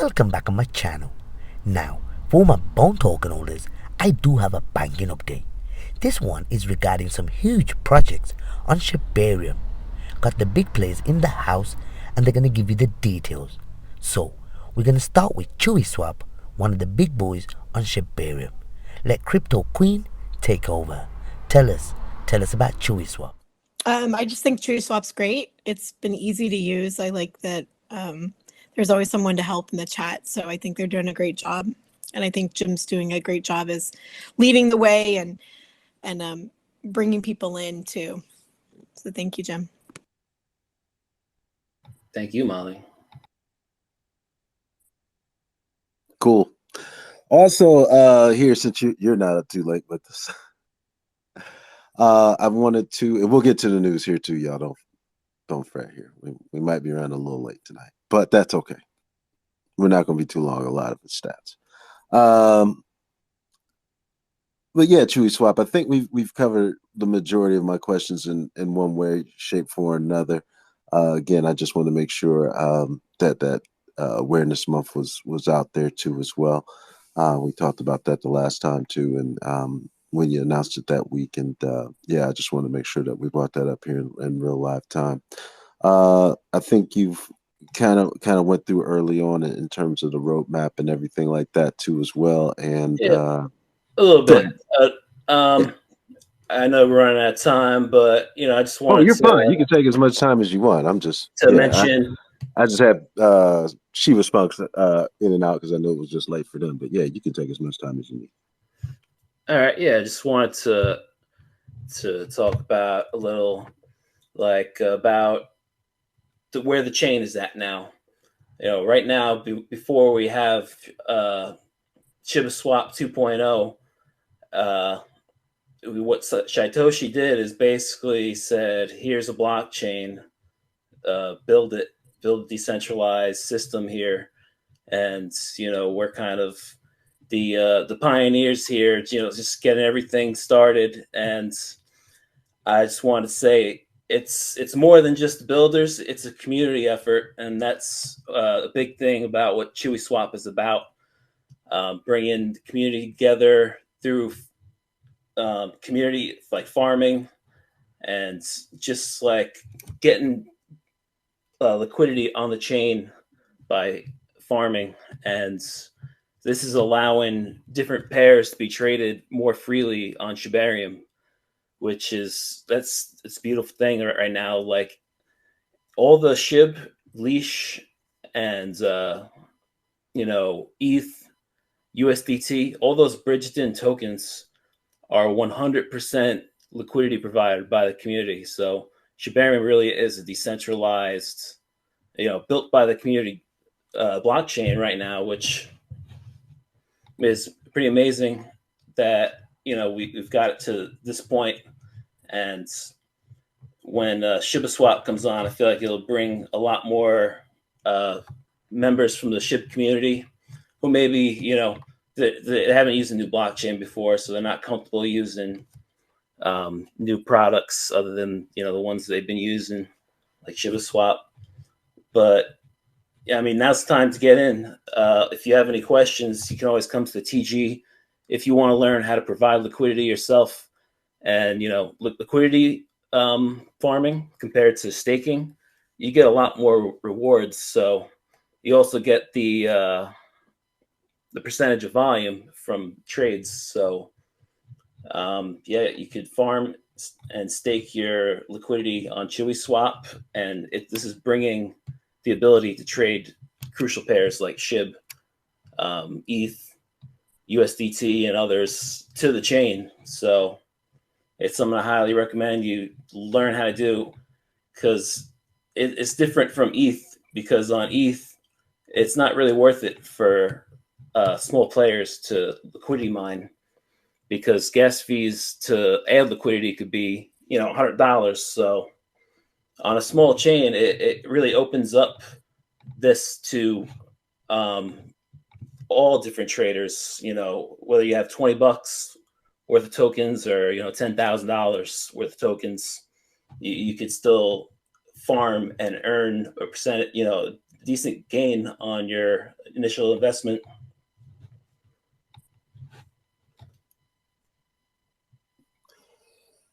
Welcome back on my channel. Now, for my bone token holders, I do have a banking update. This one is regarding some huge projects on Shibarium. Got the big players in the house and they're gonna give you the details. So, we're gonna start with SHYTOSHI, one of the big boys on Shibarium. Let Crypto Queen take over. Tell us about SHYTOSHI. I just think SHYTOSWAP's great. It's been easy to use. I like that there's always someone to help in the chat. So I think they're doing a great job. And I think Jim's doing a great job as leading the way and bringing people in too. So thank you, Jim. Thank you, Molly. Cool. Also, here, since you're not up too late with this, I wanted to, and we'll get to the news here too, y'all. Don't fret here. We might be running a little late tonight, but that's okay. We're not going to be too long. A lot of the stats. But yeah, SHYTOSHI, I think we've covered the majority of my questions in one way, shape, or another. Again, I just want to make sure that awareness month was out there too as well. We talked about that the last time too, and when you announced it that week, and yeah, I just want to make sure that we brought that up here in real live time. I think you've kind of went through early on in terms of the roadmap and everything like that too as well, and yeah, a little bit. I know we're running out of time, but I just wanted. Oh, you're fine. You can take as much time as you want. I'm just mention. I just had Shibaswap in and out because I know it was just late for them. But yeah, you can take as much time as you need. All right. Yeah, I just wanted to talk about a little, about where the chain is at now. Right now, before we have Shibaswap 2.0, what SHYTOSHI did is basically said, here's a blockchain, build a decentralized system here. And, we're kind of the pioneers here, just getting everything started. And I just want to say it's more than just builders. It's a community effort. And that's a big thing about what SHYTOSWAP is about, bringing the community together through community like farming and just like getting liquidity on the chain by farming. And this is allowing different pairs to be traded more freely on Shibarium, which is it's a beautiful thing right now. Like all the Shib, Leash, and ETH, USDT, all those bridged in tokens are 100% liquidity provided by the community. So Shibarium really is a decentralized, built by the community blockchain right now, which is pretty amazing that we've got it to this point. And when Shibaswap comes on, I feel like it'll bring a lot more members from the Shib community who maybe they haven't used a new blockchain before, so they're not comfortable using new products other than the ones they've been using, like Shibaswap. But yeah, I mean, now's the time to get in. If you have any questions, you can always come to the TG. If you want to learn how to provide liquidity yourself, and liquidity farming compared to staking, you get a lot more rewards. So you also get the percentage of volume from trades. So yeah, you could farm and stake your liquidity on SHYTOSWAP, and this is bringing the ability to trade crucial pairs like Shib, ETH, USDT, and others to the chain. So it's something I highly recommend you learn how to do, because it's different from ETH, because on ETH, it's not really worth it for small players to liquidity mine, because gas fees to add liquidity could be $100. So on a small chain, it really opens up this to all different traders. Whether you have $20 worth of tokens or $10,000 worth of tokens, you could still farm and earn a percent, decent gain on your initial investment.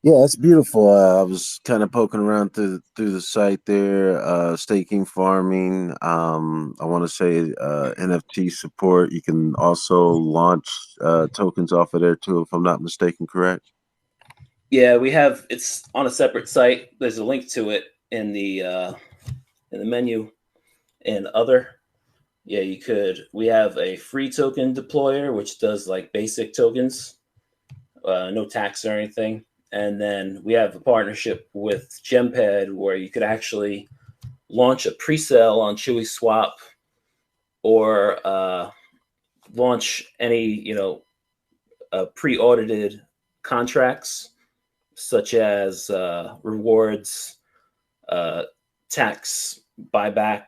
Yeah, that's beautiful. I was kind of poking around through the site there, staking, farming. I want to say NFT support. You can also launch tokens off of there too, if I'm not mistaken. Correct? Yeah, we have, it's on a separate site. There's a link to it in the menu and other. Yeah, you could. We have a free token deployer, which does like basic tokens, no tax or anything. And then we have a partnership with Gempad where you could actually launch a pre-sale on SHYTOSHI or launch any, pre-audited contracts such as rewards, tax buyback,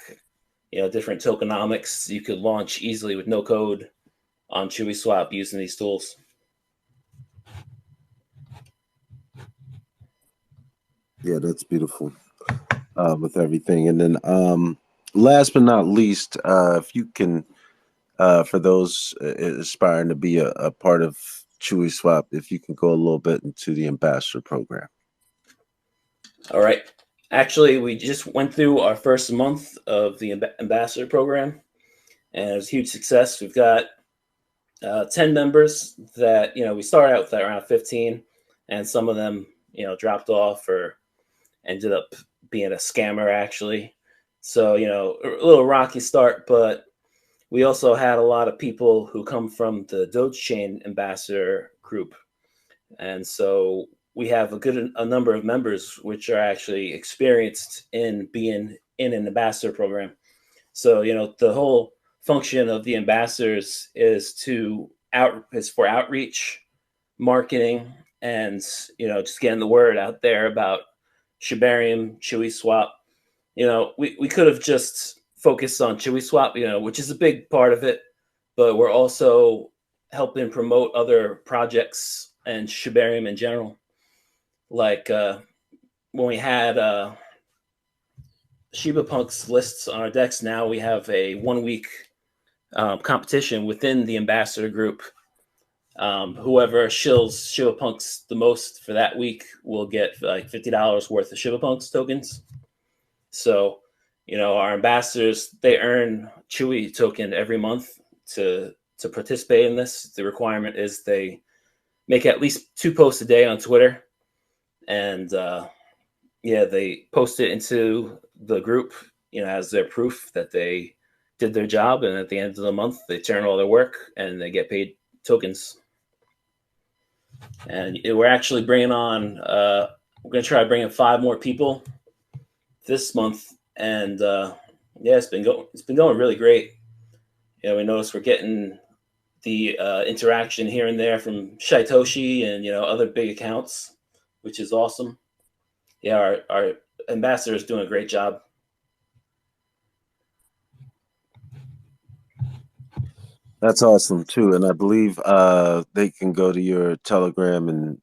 different tokenomics. You could launch easily with no code on SHYTOSHI using these tools. Yeah, that's beautiful with everything. And then last but not least, if you can, for those aspiring to be a part of SHYTOSHI, if you can go a little bit into the ambassador program. All right. Actually, we just went through our first month of the ambassador program, and it was a huge success. We've got 10 members that, we started out with around 15, and some of them, dropped off or ended up being a scammer, actually. So, a little rocky start, but we also had a lot of people who come from the Doge Chain ambassador group. And so we have a number of members which are actually experienced in being in an ambassador program. So, the whole function of the ambassadors is for outreach, marketing, and, just getting the word out there about Shibarium, SHYTOSHI. We could have just focused on SHYTOSHI, which is a big part of it, but we're also helping promote other projects and Shibarium in general. Like when we had Shiba Punks lists on our decks, now we have a 1 week competition within the ambassador group. Whoever shills Shiba Punks the most for that week will get like $50 worth of Shiba Punks tokens. So, our ambassadors, they earn Chewy token every month to participate in this. The requirement is they make at least 2 posts a day on Twitter, and they post it into the group, as their proof that they did their job. And at the end of the month, they turn all their work and they get paid tokens. And we're actually bringing on, we're going to try to bring in 5 more people this month. And it's been going really great. We notice we're getting the interaction here and there from SHYTOSHI and, other big accounts, which is awesome. Yeah, our ambassador is doing a great job. That's awesome too, and I believe they can go to your Telegram and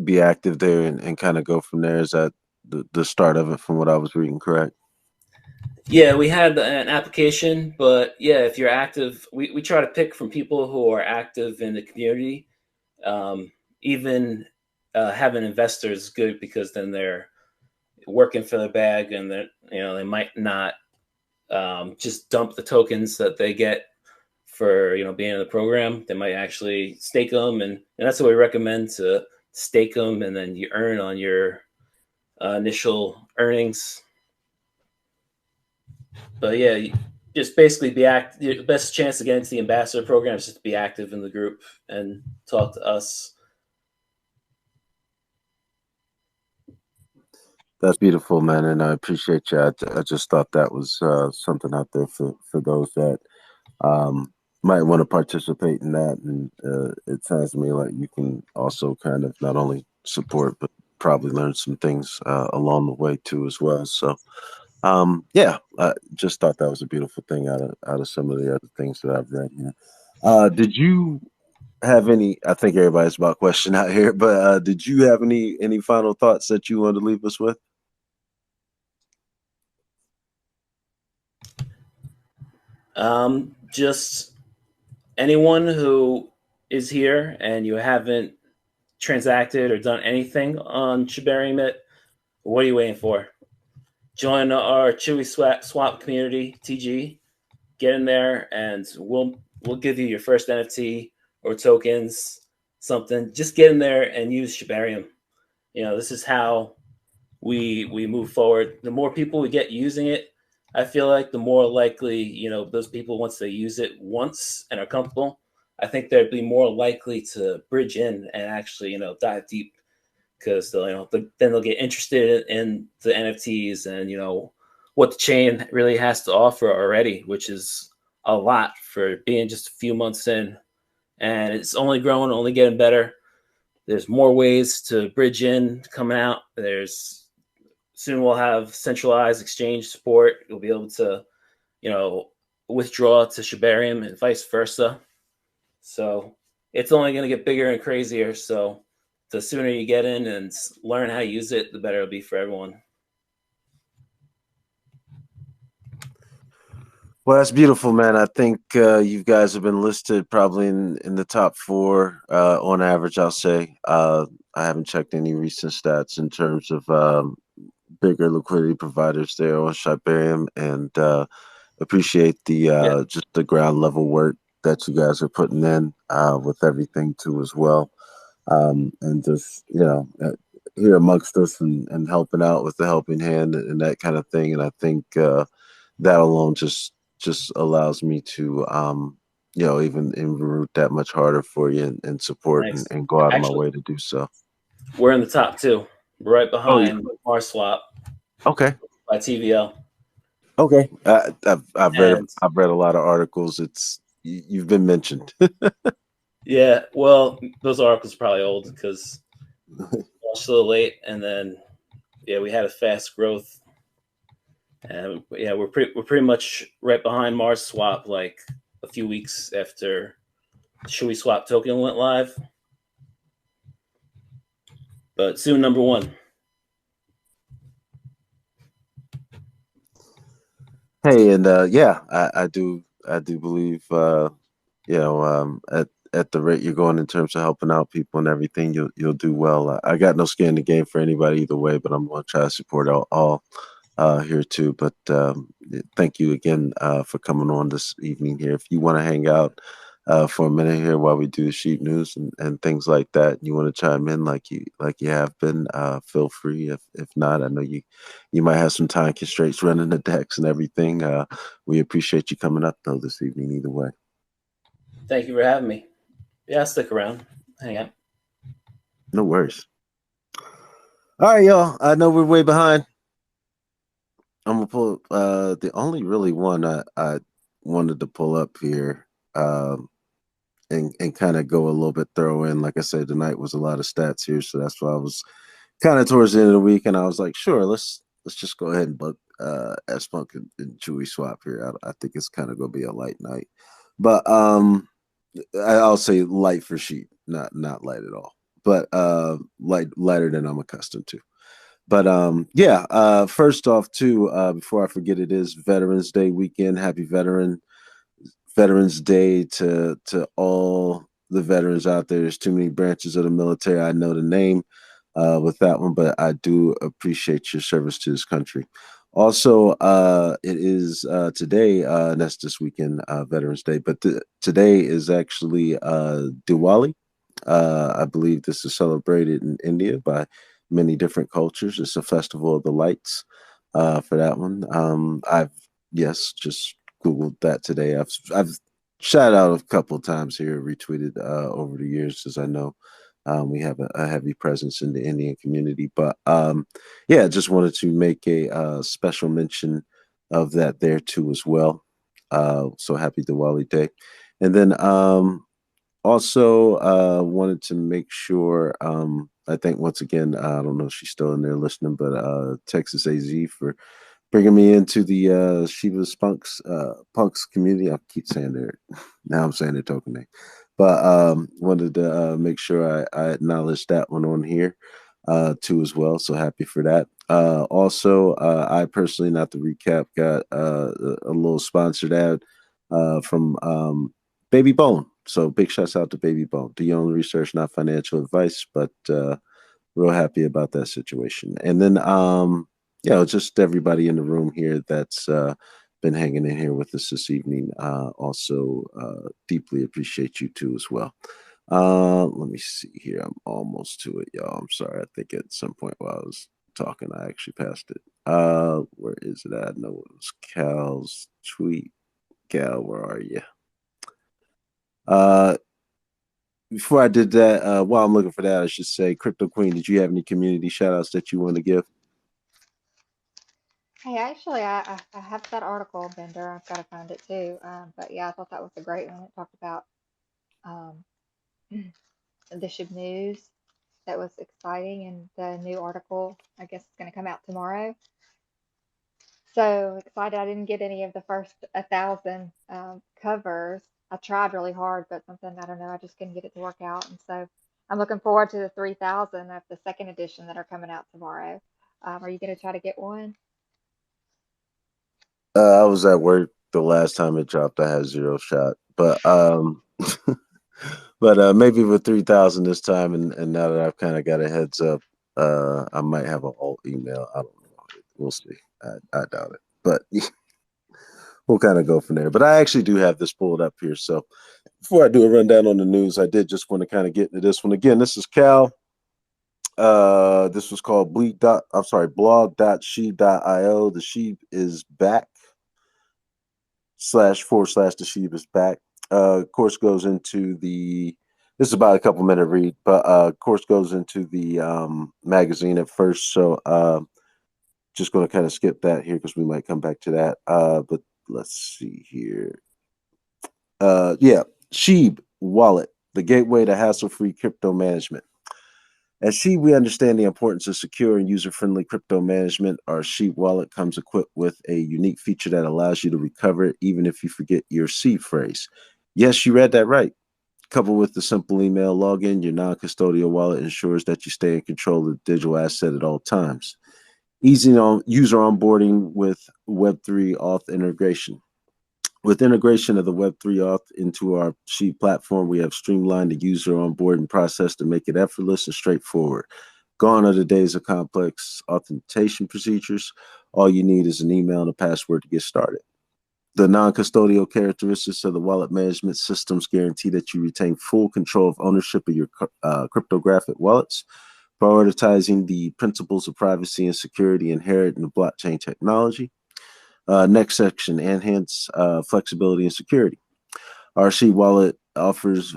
be active there and kind of go from there. Is that the start of it from what I was reading, correct? Yeah, we had an application, but yeah, if you're active, we try to pick from people who are active in the community. Even having investors is good because then they're working for the bag, and they might not just dump the tokens that they get for being in the program. They might actually stake them, and that's what we recommend, to stake them, and then you earn on your initial earnings. But yeah, just basically be active. The best chance to get into the ambassador program is just to be active in the group and talk to us. That's beautiful, man, and I appreciate you. I just thought that was something out there for those that might want to participate in that. And it sounds to me like you can also kind of not only support, but probably learn some things along the way too as well. So I just thought that was a beautiful thing out of some of the other things that I've read here. Did you have any? I think everybody's about question out here, but did you have any final thoughts that you wanted to leave us with? Just anyone who is here and you haven't transacted or done anything on Shibarium yet, what are you waiting for? Join our Chewy Swap community, TG. Get in there, and we'll give you your first NFT or tokens, something. Just get in there and use Shibarium. This is how we move forward. The more people we get using it, I feel like the more likely, those people, once they use it once and are comfortable, I think they'd be more likely to bridge in and actually, dive deep, because then they'll get interested in the NFTs and what the chain really has to offer already, which is a lot for being just a few months in, and it's only growing, only getting better. There's more ways to bridge in coming out. Soon we'll have centralized exchange support. You'll be able to, withdraw to Shibarium and vice versa. So it's only going to get bigger and crazier. So the sooner you get in and learn how to use it, the better it'll be for everyone. Well, that's beautiful, man. I think you guys have been listed probably in the top 4 on average, I'll say. I haven't checked any recent stats in terms of bigger liquidity providers there on Shibarium, and appreciate the just the ground level work that you guys are putting in with everything too as well. And just here amongst us and helping out with the helping hand and that kind of thing. And I think that alone just allows me to even root that much harder for you and support Nice. and go out of my Actually, way to do so. We're in the top 2, right behind yeah. RSwap Okay. by TVL. Okay. I've read a lot of articles. You've been mentioned. Yeah, well, those articles are probably old because launched a little late, and then we had a fast growth, and we're pretty much right behind Mars Swap, like a few weeks after SHYTOSHI token went live, but soon number 1. Hey, and I do believe at the rate you're going in terms of helping out people and everything, you'll do well. I got no skin in the game for anybody either way, but I'm going to try to support all here too. But thank you again for coming on this evening here. If you want to hang out for a minute here while we do the sheet news and things like that, you want to chime in like you have been, feel free. If not, I know you might have some time constraints running the decks and everything. We appreciate you coming up though this evening either way. Thank you for having me. Yeah, I'll stick around. Hang out. No worries. All right, y'all. I know we're way behind. I'm gonna pull up the only really one I wanted to pull up here, and kind of go a little bit thorough in. Like I said, tonight was a lot of stats here, so that's why I was kind of towards the end of the week, and I was like, sure, let's just go ahead and book S-Punk and Chewy swap here. I think it's kind of gonna be a light night, but I'll say light for sheep, not light at all, but lighter than I'm accustomed to. But first off too, before I forget, it is Veterans Day weekend. Happy Veterans Day to all the veterans out there. There's too many branches of the military I know to name with that one, but I do appreciate your service to this country. Also, it is today, and that's this weekend, Veterans Day, but today is actually Diwali. I believe this is celebrated in India by many different cultures. It's a festival of the lights for that one. I've just Googled that today. I've shout out a couple of times here, retweeted over the years, as I know we have a heavy presence in the Indian community. But just wanted to make a special mention of that there too as well. So happy Diwali Day. And then also wanted to make sure, I think once again, I don't know if she's still in there listening, but Texas AZ for bringing me into the Shiba's punks community. I keep saying their now I'm saying their token name, but wanted to make sure I acknowledge that one on here too as well. So happy for that. Also, I personally, not to recap, got a little sponsored ad from Baby Bone. So big shouts out to Baby Bone. Do your own research, not financial advice, but real happy about that situation. And then just everybody in the room here that's been hanging in here with us this evening. Also deeply appreciate you too as well. Let me see here. I'm almost to it, y'all. I'm sorry. I think at some point while I was talking, I actually passed it. Where is it at? I know it was Cal's tweet. Cal, where are you? Before I did that, while I'm looking for that, I should say, Crypto Queen, did you have any community shout outs that you want to give? Hey, actually, I have that article, Bender. I've got to find it too. But yeah, I thought that was a great one. It talked about um, the Shib News. That was exciting, and the new article, I guess, is going to come out tomorrow. So excited! I didn't get any of the first 1,000 covers. I tried really hard, but something I don't know. I just couldn't get it to work out, and so I'm looking forward to the 3,000 of the second edition that are coming out tomorrow. Are you going to try to get one? I was at work the last time it dropped. I had zero shot, but maybe with 3,000 this time, and now that I've kind of got a heads up, I might have an alt email. I don't know. We'll see. I doubt it, but we'll kind of go from there. But I actually do have this pulled up here. So before I do a rundown on the news, I did just want to kind of get into this one again. This is Cal. This was called blog.she.io. The Sheep is back. / the Sheep is back. Course goes into the. This is about a couple minute read, but course goes into the magazine at first. So just going to kind of skip that here because we might come back to that. But let's see here. Shib Wallet, the gateway to hassle-free crypto management. At Shib, we understand the importance of secure and user-friendly crypto management. Our Shib wallet comes equipped with a unique feature that allows you to recover it even if you forget your seed phrase. Yes, you read that right. Coupled with the simple email login, your non-custodial wallet ensures that you stay in control of the digital asset at all times. Easy on user onboarding with Web3 auth integration. With integration of the Web3 auth into our Shib platform, we have streamlined the user onboarding process to make it effortless and straightforward. Gone are the days of complex authentication procedures. All you need is an email and a password to get started. The non-custodial characteristics of the wallet management systems guarantee that you retain full control of ownership of your cryptographic wallets, prioritizing the principles of privacy and security inherent in the blockchain technology. Next section, enhance flexibility and security. Our Shib wallet offers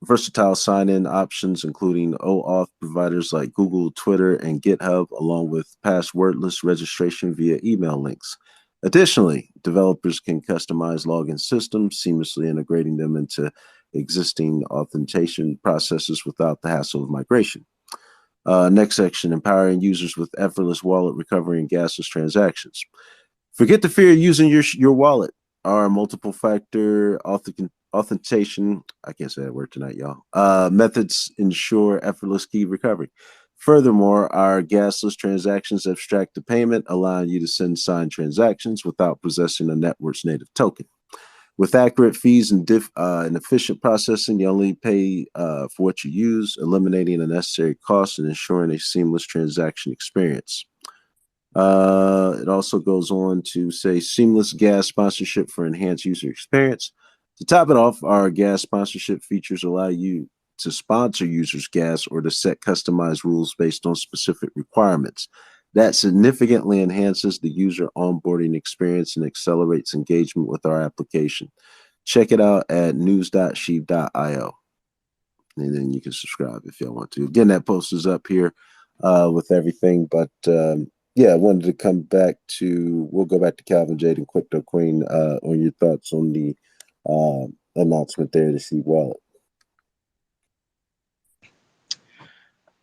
versatile sign-in options, including OAuth providers like Google, Twitter, and GitHub, along with passwordless registration via email links. Additionally, developers can customize login systems, seamlessly integrating them into existing authentication processes without the hassle of migration. Next section, empowering users with effortless wallet recovery and gasless transactions. Forget the fear of using your wallet. Our multiple factor authentication, I can't say that word tonight, y'all, methods ensure effortless key recovery. Furthermore, our gasless transactions abstract the payment, allowing you to send signed transactions without possessing a network's native token. With accurate fees and efficient processing, you only pay for what you use, eliminating unnecessary costs and ensuring a seamless transaction experience. It also goes on to say seamless gas sponsorship for enhanced user experience. To top it off, our gas sponsorship features allow you to sponsor users' gas or to set customized rules based on specific requirements. That significantly enhances the user onboarding experience and accelerates engagement with our application. Check it out at news.shib.io. And then you can subscribe if y'all want to. Again, that post is up here with everything. But I wanted to we'll go back to Calvin Jade and Crypto Queen on your thoughts on the announcement there to Shib Wallet.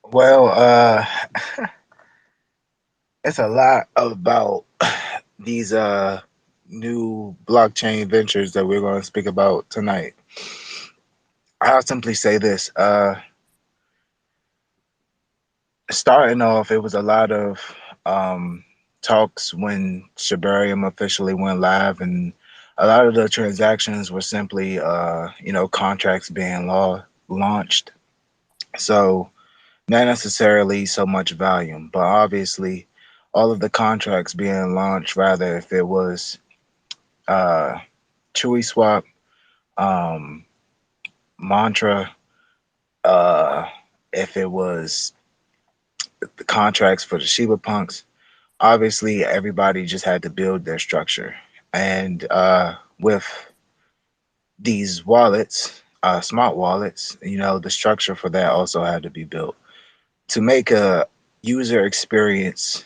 Well, it's a lot about these new blockchain ventures that we're going to speak about tonight. I'll simply say this. Starting off, it was a lot of talks when Shibarium officially went live, and A lot of the transactions were simply, contracts being launched. So not necessarily so much volume, but obviously all of the contracts being launched, rather if it was uh, Chewy Swap, um, Mantra, uh, if it was the contracts for the Shiba Punks, obviously everybody just had to build their structure. And with these wallets, smart wallets, the structure for that also had to be built to make a user experience,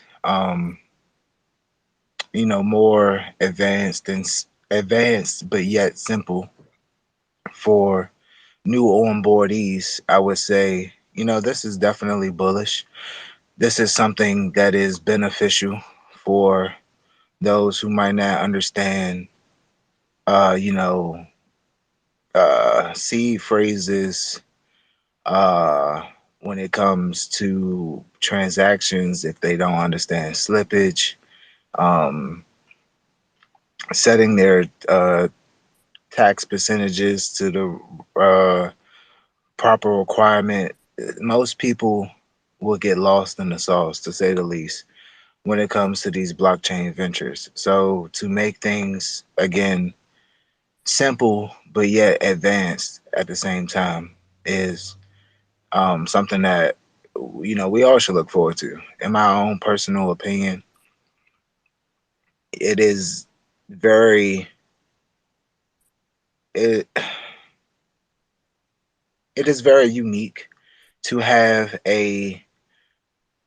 more advanced, but yet simple for new onboardees. I would say, this is definitely bullish. This is something that is beneficial for those who might not understand, uh, you know, seed phrases, uh, when it comes to transactions, if they don't understand slippage, um, setting their tax percentages to the proper requirement. Most people will get lost in the sauce, to say the least, when it comes to these blockchain ventures. So to make things again simple but yet advanced at the same time is something that we all should look forward to. In my own personal opinion, it is very it it is very unique to have a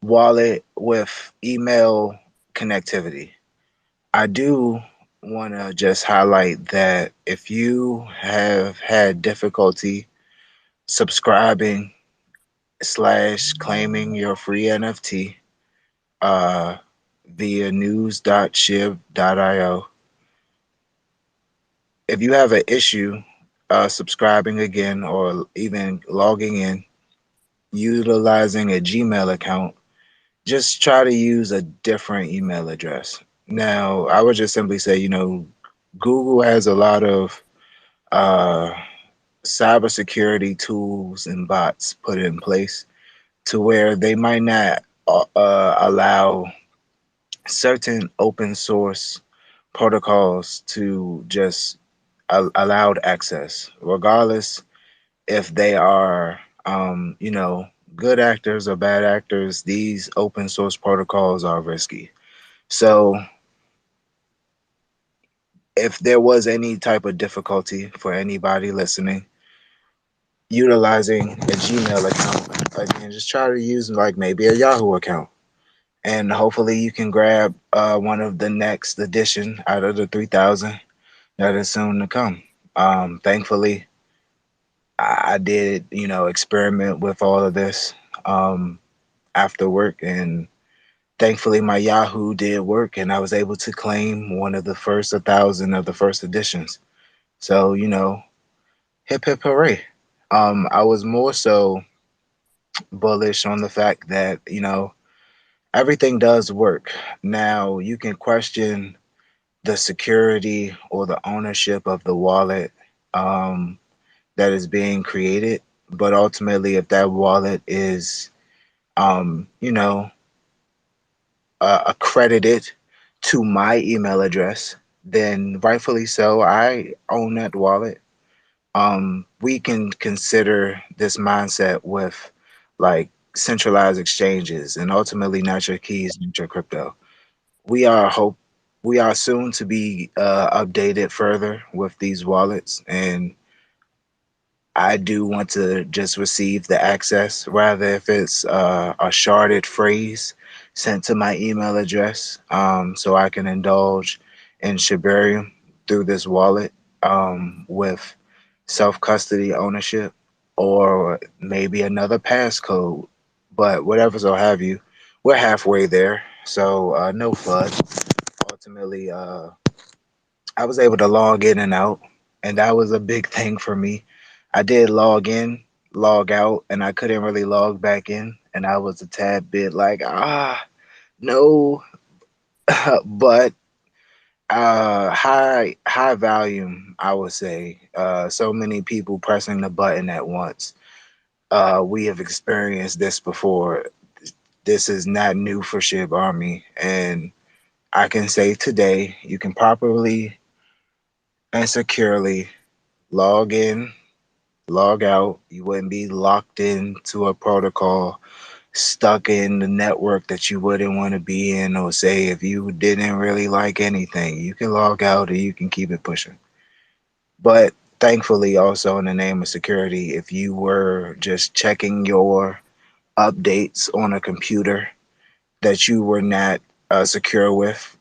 wallet with email connectivity. I do want to just highlight that if you have had difficulty subscribing slash claiming your free NFT uh, via news.shib.io, if you have an issue subscribing again or even logging in utilizing a Gmail account, just try to use a different email address. Now, I would just simply say, Google has a lot of uh, cybersecurity tools and bots put in place to where they might not allow certain open source protocols to just allowed access, regardless if they are, good actors or bad actors. These open source protocols are risky. So if there was any type of difficulty for anybody listening utilizing a Gmail account, again, just try to use like maybe a Yahoo account, and hopefully you can grab one of the next edition out of the 3,000 that is soon to come. Thankfully, I did, experiment with all of this um, after work, and thankfully my Yahoo did work, and I was able to claim one of the first 1,000 of the first editions. So, hip hip hooray. I was more so bullish on the fact that, everything does work. Now, you can question the security or the ownership of the wallet that is being created, but ultimately, if that wallet is, um, you know, accredited to my email address, then rightfully so, I own that wallet. We can consider this mindset with like centralized exchanges and ultimately not your keys, not your crypto. We are hope we are soon to be updated further with these wallets, and I do want to just receive the access, rather if it's a sharded phrase sent to my email address, so I can indulge in Shibarium through this wallet with self custody ownership, or maybe another passcode. But whatever so have you, we're halfway there. So no FUD. Ultimately, I was able to log in and out, and that was a big thing for me. I did log in, log out, and I couldn't really log back in, and I was a tad bit like, no. But high volume, I would say. So many people pressing the button at once. We have experienced this before. This is not new for Shib Army, and I can say today you can properly and securely log in, log out. You wouldn't be locked into a protocol, stuck in the network that you wouldn't want to be in, or say if you didn't really like anything, you can log out or you can keep it pushing. But thankfully, also in the name of security, if you were just checking your updates on a computer that you were not secure with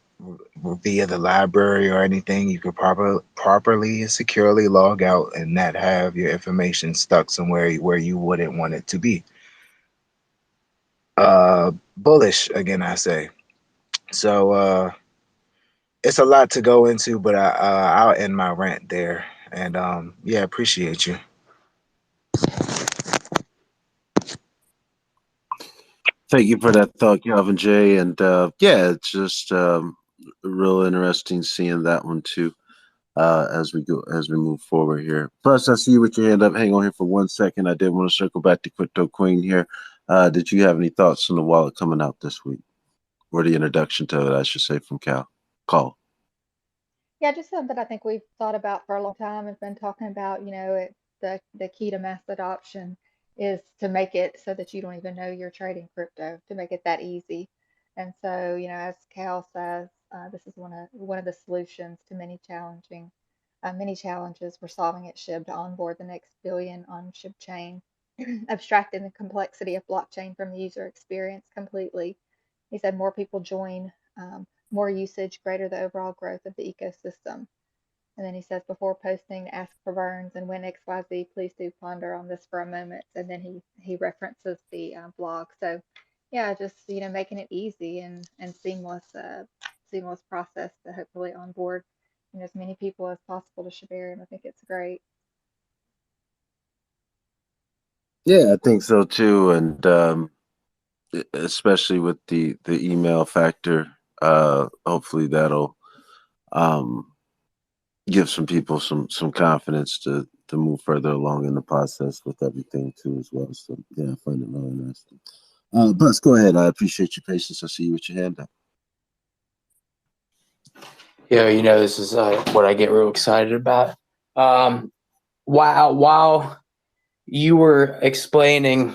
via the library or anything, you could properly and securely log out and not have your information stuck somewhere where you wouldn't want it to be. Bullish again, I say. So it's a lot to go into, but I'll end my rant there. And yeah, appreciate you. Thank you for that thought, Calvin J. And yeah, it's just real interesting seeing that one too as we move forward here. Plus, I see you with your hand up. Hang on here for 1 second. I did want to circle back to Crypto Queen here. Did you have any thoughts on the wallet coming out this week, or the introduction to it, I should say, from Call? Yeah, just something I think we've thought about for a long time and been talking about. The key to mass adoption is to make it so that you don't even know you're trading crypto, to make it that easy. And so, as Cal says, this is one of the solutions to many challenges we're solving at SHIB to onboard the next billion on SHIB chain, abstracting the complexity of blockchain from the user experience completely. He said more people join, more usage, greater the overall growth of the ecosystem. And then he says, before posting, ask for burns and when XYZ, please do ponder on this for a moment. And then he references the blog. So yeah, just making it easy and seamless process to hopefully onboard as many people as possible to Shibarium. I think it's great. Yeah, I think so too, and especially with the email factor, hopefully that'll um, give some people some confidence to move further along in the process with everything too as well. So yeah, I find it really interesting. Buzz, go ahead. I appreciate your patience. I see you with your hand up. Yeah, this is what I get real excited about. While you were explaining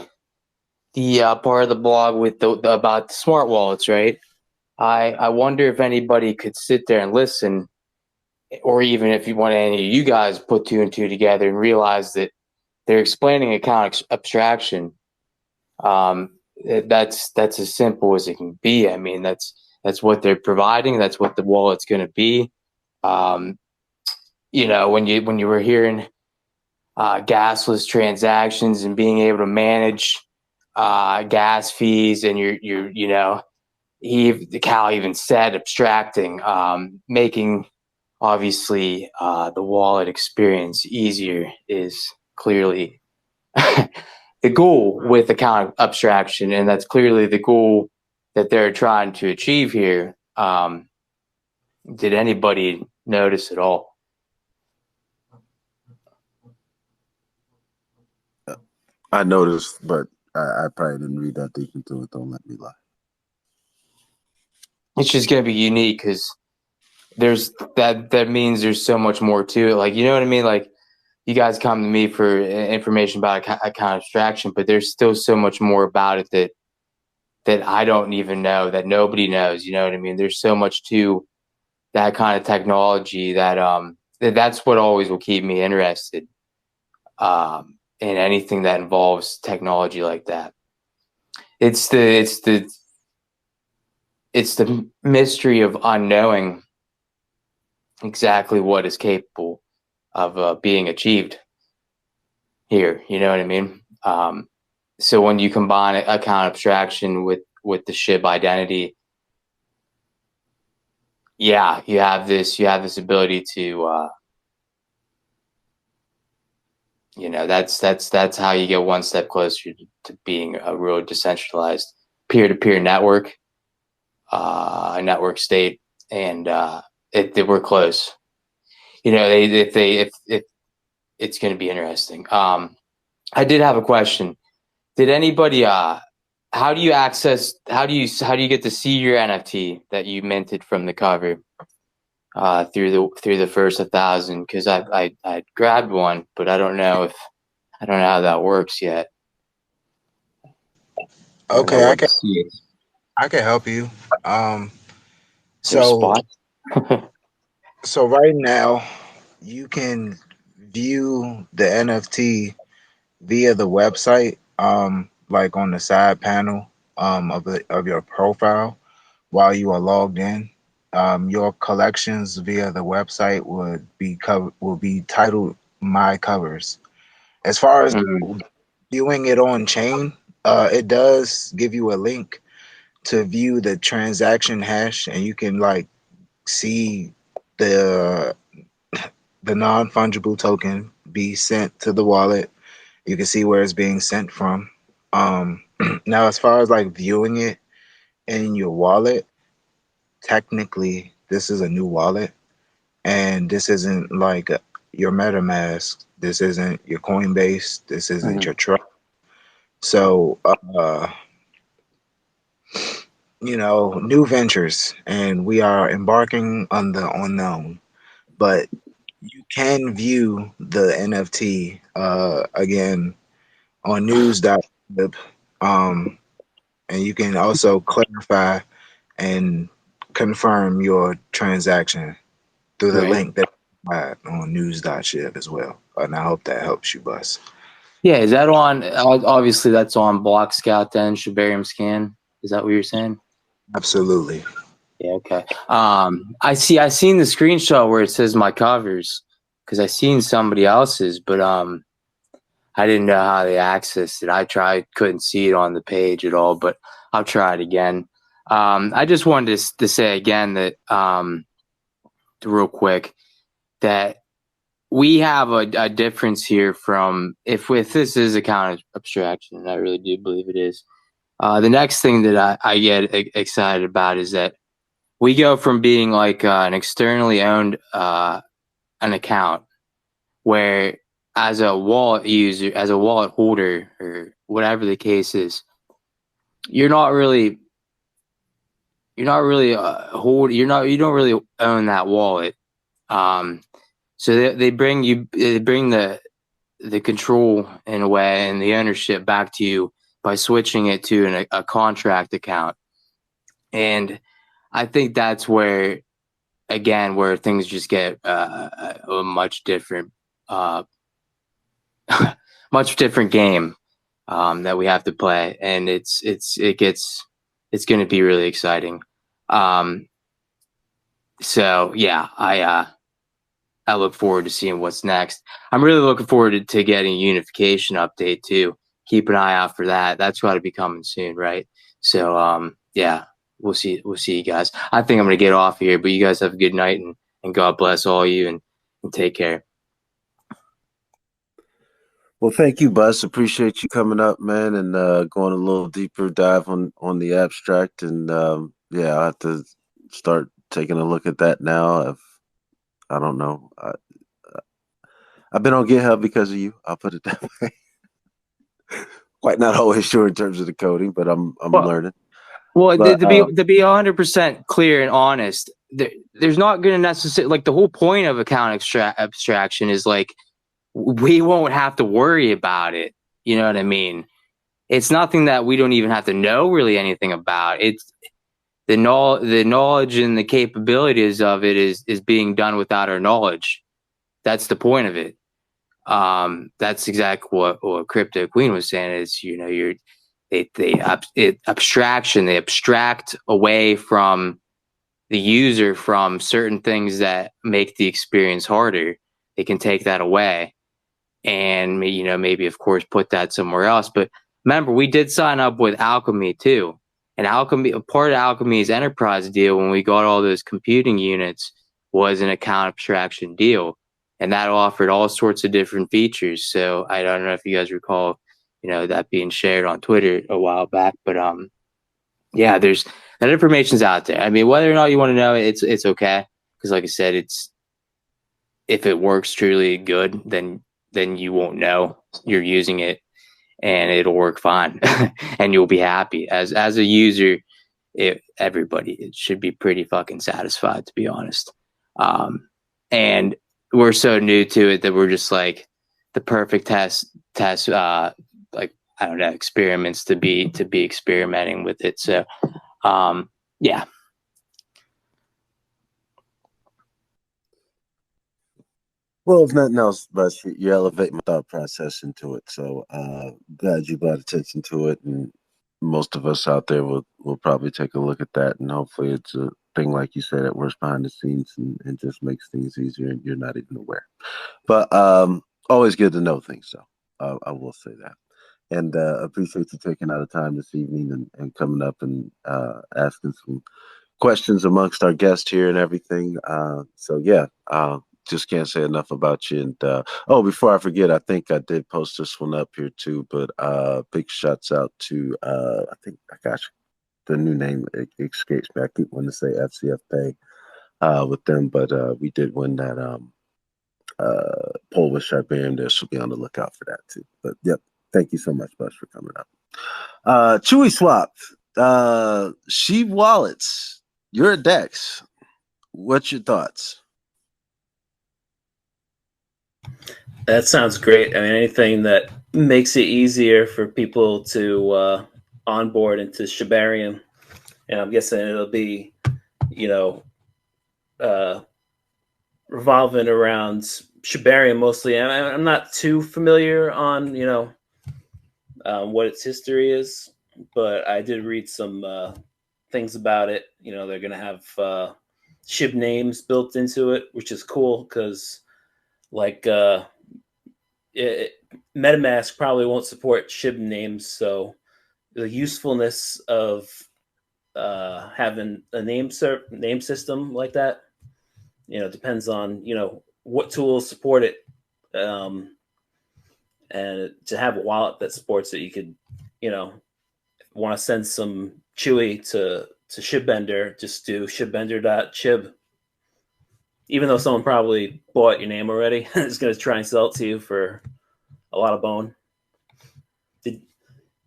the part of the blog with about the smart wallets, right? I wonder if anybody could sit there and listen, or even if you want any of you guys put two and two together and realize that they're explaining account abstraction. That's as simple as it can be. I mean, that's what they're providing. That's what the wallet's going to be. When you were hearing gasless transactions and being able to manage gas fees, and the Cal even said abstracting, making obviously the wallet experience easier is clearly the goal with account abstraction, and that's clearly the goal that they're trying to achieve here. Did anybody notice at all? I noticed, but I probably didn't read that deep into it. Don't let me lie. It's just going to be unique because there's that means there's so much more to it. Like, you know what I mean? Like, you guys come to me for information about account abstraction, but there's still so much more about it that I don't even know, that nobody knows. You know what I mean? There's so much to that kind of technology that's what always will keep me interested in anything that involves technology like that. It's the mystery of unknowing exactly what is capable of being achieved here. You know what I mean? So when you combine account abstraction with the SHIB identity, yeah, you have this ability to that's how you get one step closer to being a real decentralized peer-to-peer network, a network state, and we're close. You know, if it's going to be interesting. I did have a question. Did anybody how do you get to see your NFT that you minted from the cover through the first 1,000? Because I grabbed one, but I don't know how that works yet. I don't know Okay, where to see it. I can help you. Is there a So spot? so right now you can view the NFT via the website, like on the side panel of your profile while you are logged in. Your collections via the website will be titled My Covers. As far as Mhm. viewing it on chain, it does give you a link to view the transaction hash, and you can like see the the non-fungible token be sent to the wallet. You can see where it's being sent from. Um, Now, as far as like viewing it in your wallet, technically, this is a new wallet, and this isn't like your MetaMask. This isn't your Coinbase. This isn't Mhm. your Trust. So, new ventures, and we are embarking on the unknown. But you can view the NFT again on news.lib, and you can also clarify and confirm your transaction through the Right. link that I had on news.shib as well. And I hope that helps you, Bus. Yeah, is that on? Obviously, that's on Block Scout then, Shibarium Scan. Is that what you're saying? Absolutely. Yeah, okay. I seen the screenshot where it says my covers because I seen somebody else's, but I didn't know how they accessed it. I tried, couldn't see it on the page at all, but I'll try it again. I just wanted to say again that real quick that we have a difference here from if this is a kind of abstraction, and I really do believe it is. The next thing that I get excited about is that we go from being like an externally owned an account where as a wallet user, as a wallet holder, or whatever the case is, you're not really you don't really own that wallet. So they bring the control in a way and the ownership back to you by switching it to a contract account. And I think that's where, again, where things just get a much different, uh, much different game that we have to play, and it's going to be really exciting. So yeah, I look forward to seeing what's next. I'm really looking forward to getting a unification update too. Keep an eye out for that. That's got to be coming soon, right? So yeah, we'll see you guys. I think I'm gonna get off here, but you guys have a good night, and God bless all you, and take care. Well, thank you, Bus. Appreciate you coming up, man, and going a little deeper dive on the abstract. And yeah, I have to start taking a look at that now. I don't know. I've been on GitHub because of you. I'll put it that way. Quite not always sure in terms of the coding, but I'm learning. Well, But to be 100% clear and honest, there's not going to necessarily, like, the whole point of account abstraction is like we won't have to worry about it. You know what I mean? It's nothing that we don't even have to know really anything about. It's the knowledge and the capabilities of it is being done without our knowledge. That's the point of it. That's exactly what Crypto Queen was saying. Is abstraction. They abstract away from the user from certain things that make the experience harder. They can take that away, and maybe of course put that somewhere else. But remember, we did sign up with Alchemy too, and part of Alchemy's enterprise deal when we got all those computing units was an account abstraction deal, and that offered all sorts of different features. So I don't know if you guys recall, that being shared on Twitter a while back, but yeah, there's that information's out there. I mean, whether or not you want to know it, it's okay. because like I said, if it works truly good, then you won't know you're using it, and it'll work fine, and you'll be happy. As a user, it should be pretty fucking satisfied, to be honest. And we're so new to it that we're just like the perfect test like, I don't know, experiments to be experimenting with it. So yeah. Well, if nothing else, but you elevate my thought process into it. So glad you brought attention to it, and most of us out there will probably take a look at that, and hopefully it's a thing like you said that works behind the scenes and just makes things easier, and you're not even aware. But always good to know things, so I will say that. And appreciate you taking out of time this evening and coming up and asking some questions amongst our guests here and everything. So yeah, just can't say enough about you. And oh, before I forget, I think I did post this one up here too. But big shouts out to I think, gosh, the new name escapes me. I keep wanting to say FCF Pay with them, but we did win that poll with Shibarium. There, so be on the lookout for that too. But yep, thank you so much, Buzz, for coming up. Chewy Swap, Sheep Wallets, your Dex. What's your thoughts? That sounds great. I mean, anything that makes it easier for people to onboard into Shibarium, and I'm guessing it'll be, revolving around Shibarium mostly. I'm not too familiar on what its history is, but I did read some things about it. They're going to have SHIB names built into it, which is cool because like MetaMask probably won't support SHIB names, so the usefulness of having a name system like that, depends on what tools support it, and to have a wallet that supports it, you could want to send some Chewy to ShibBender, just do shibbender.chib. Even though someone probably bought your name already, is going to try and sell it to you for a lot of bone.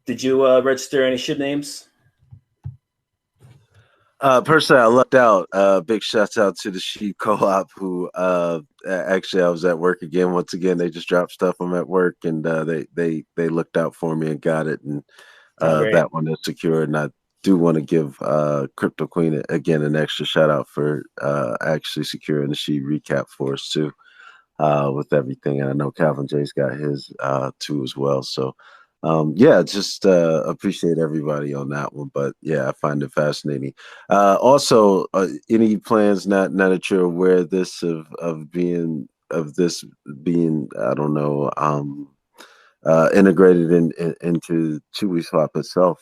Did you register any SHIB names? Personally, I lucked out. Big shouts out to the Sheep Co-op, who actually I was at work again. Once again, they just dropped stuff. I'm at work, and they looked out for me and got it, and that one is secured. And I do want to give Crypto Queen again an extra shout out for actually securing the Sheep recap for us too, with everything. And I know Calvin J's got his too as well. So. Yeah, just appreciate everybody on that one. But yeah, I find it fascinating. Also, any plans not that you're aware of this of being I don't know integrated into Chewy Swap itself?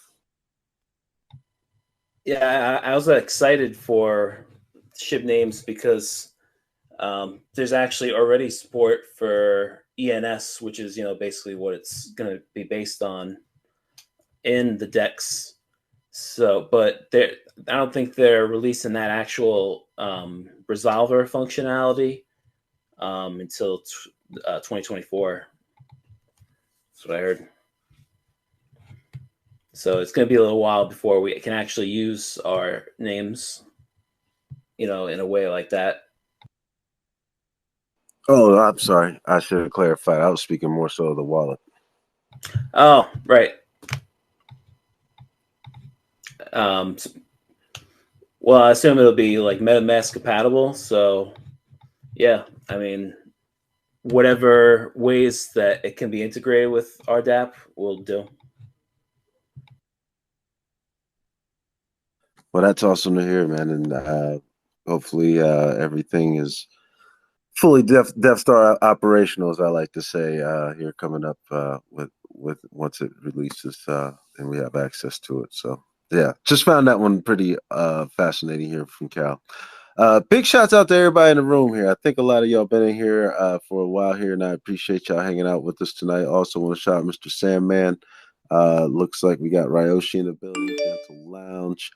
Yeah, I was excited for SHIB names because there's actually already support for ENS, which is basically what it's going to be based on in the DEX. So, but I don't think they're releasing that actual resolver functionality until 2024. That's what I heard. So it's going to be a little while before we can actually use our names, in a way like that. Oh, I'm sorry. I should have clarified. I was speaking more so of the wallet. Oh, right. Well, I assume it'll be like MetaMask compatible. So, yeah, I mean, whatever ways that it can be integrated with RDAP will do. Well, that's awesome to hear, man. And hopefully everything is fully Death Star operational, as I like to say, here coming up with once it releases and we have access to it. So yeah, just found that one pretty fascinating here from Cal. Big shouts out to everybody in the room here. I think a lot of y'all been in here for a while here, and I appreciate y'all hanging out with us tonight. Also want to shout out Mr. Sandman. Looks like we got Ryoshi in the building, Gentle Lounge.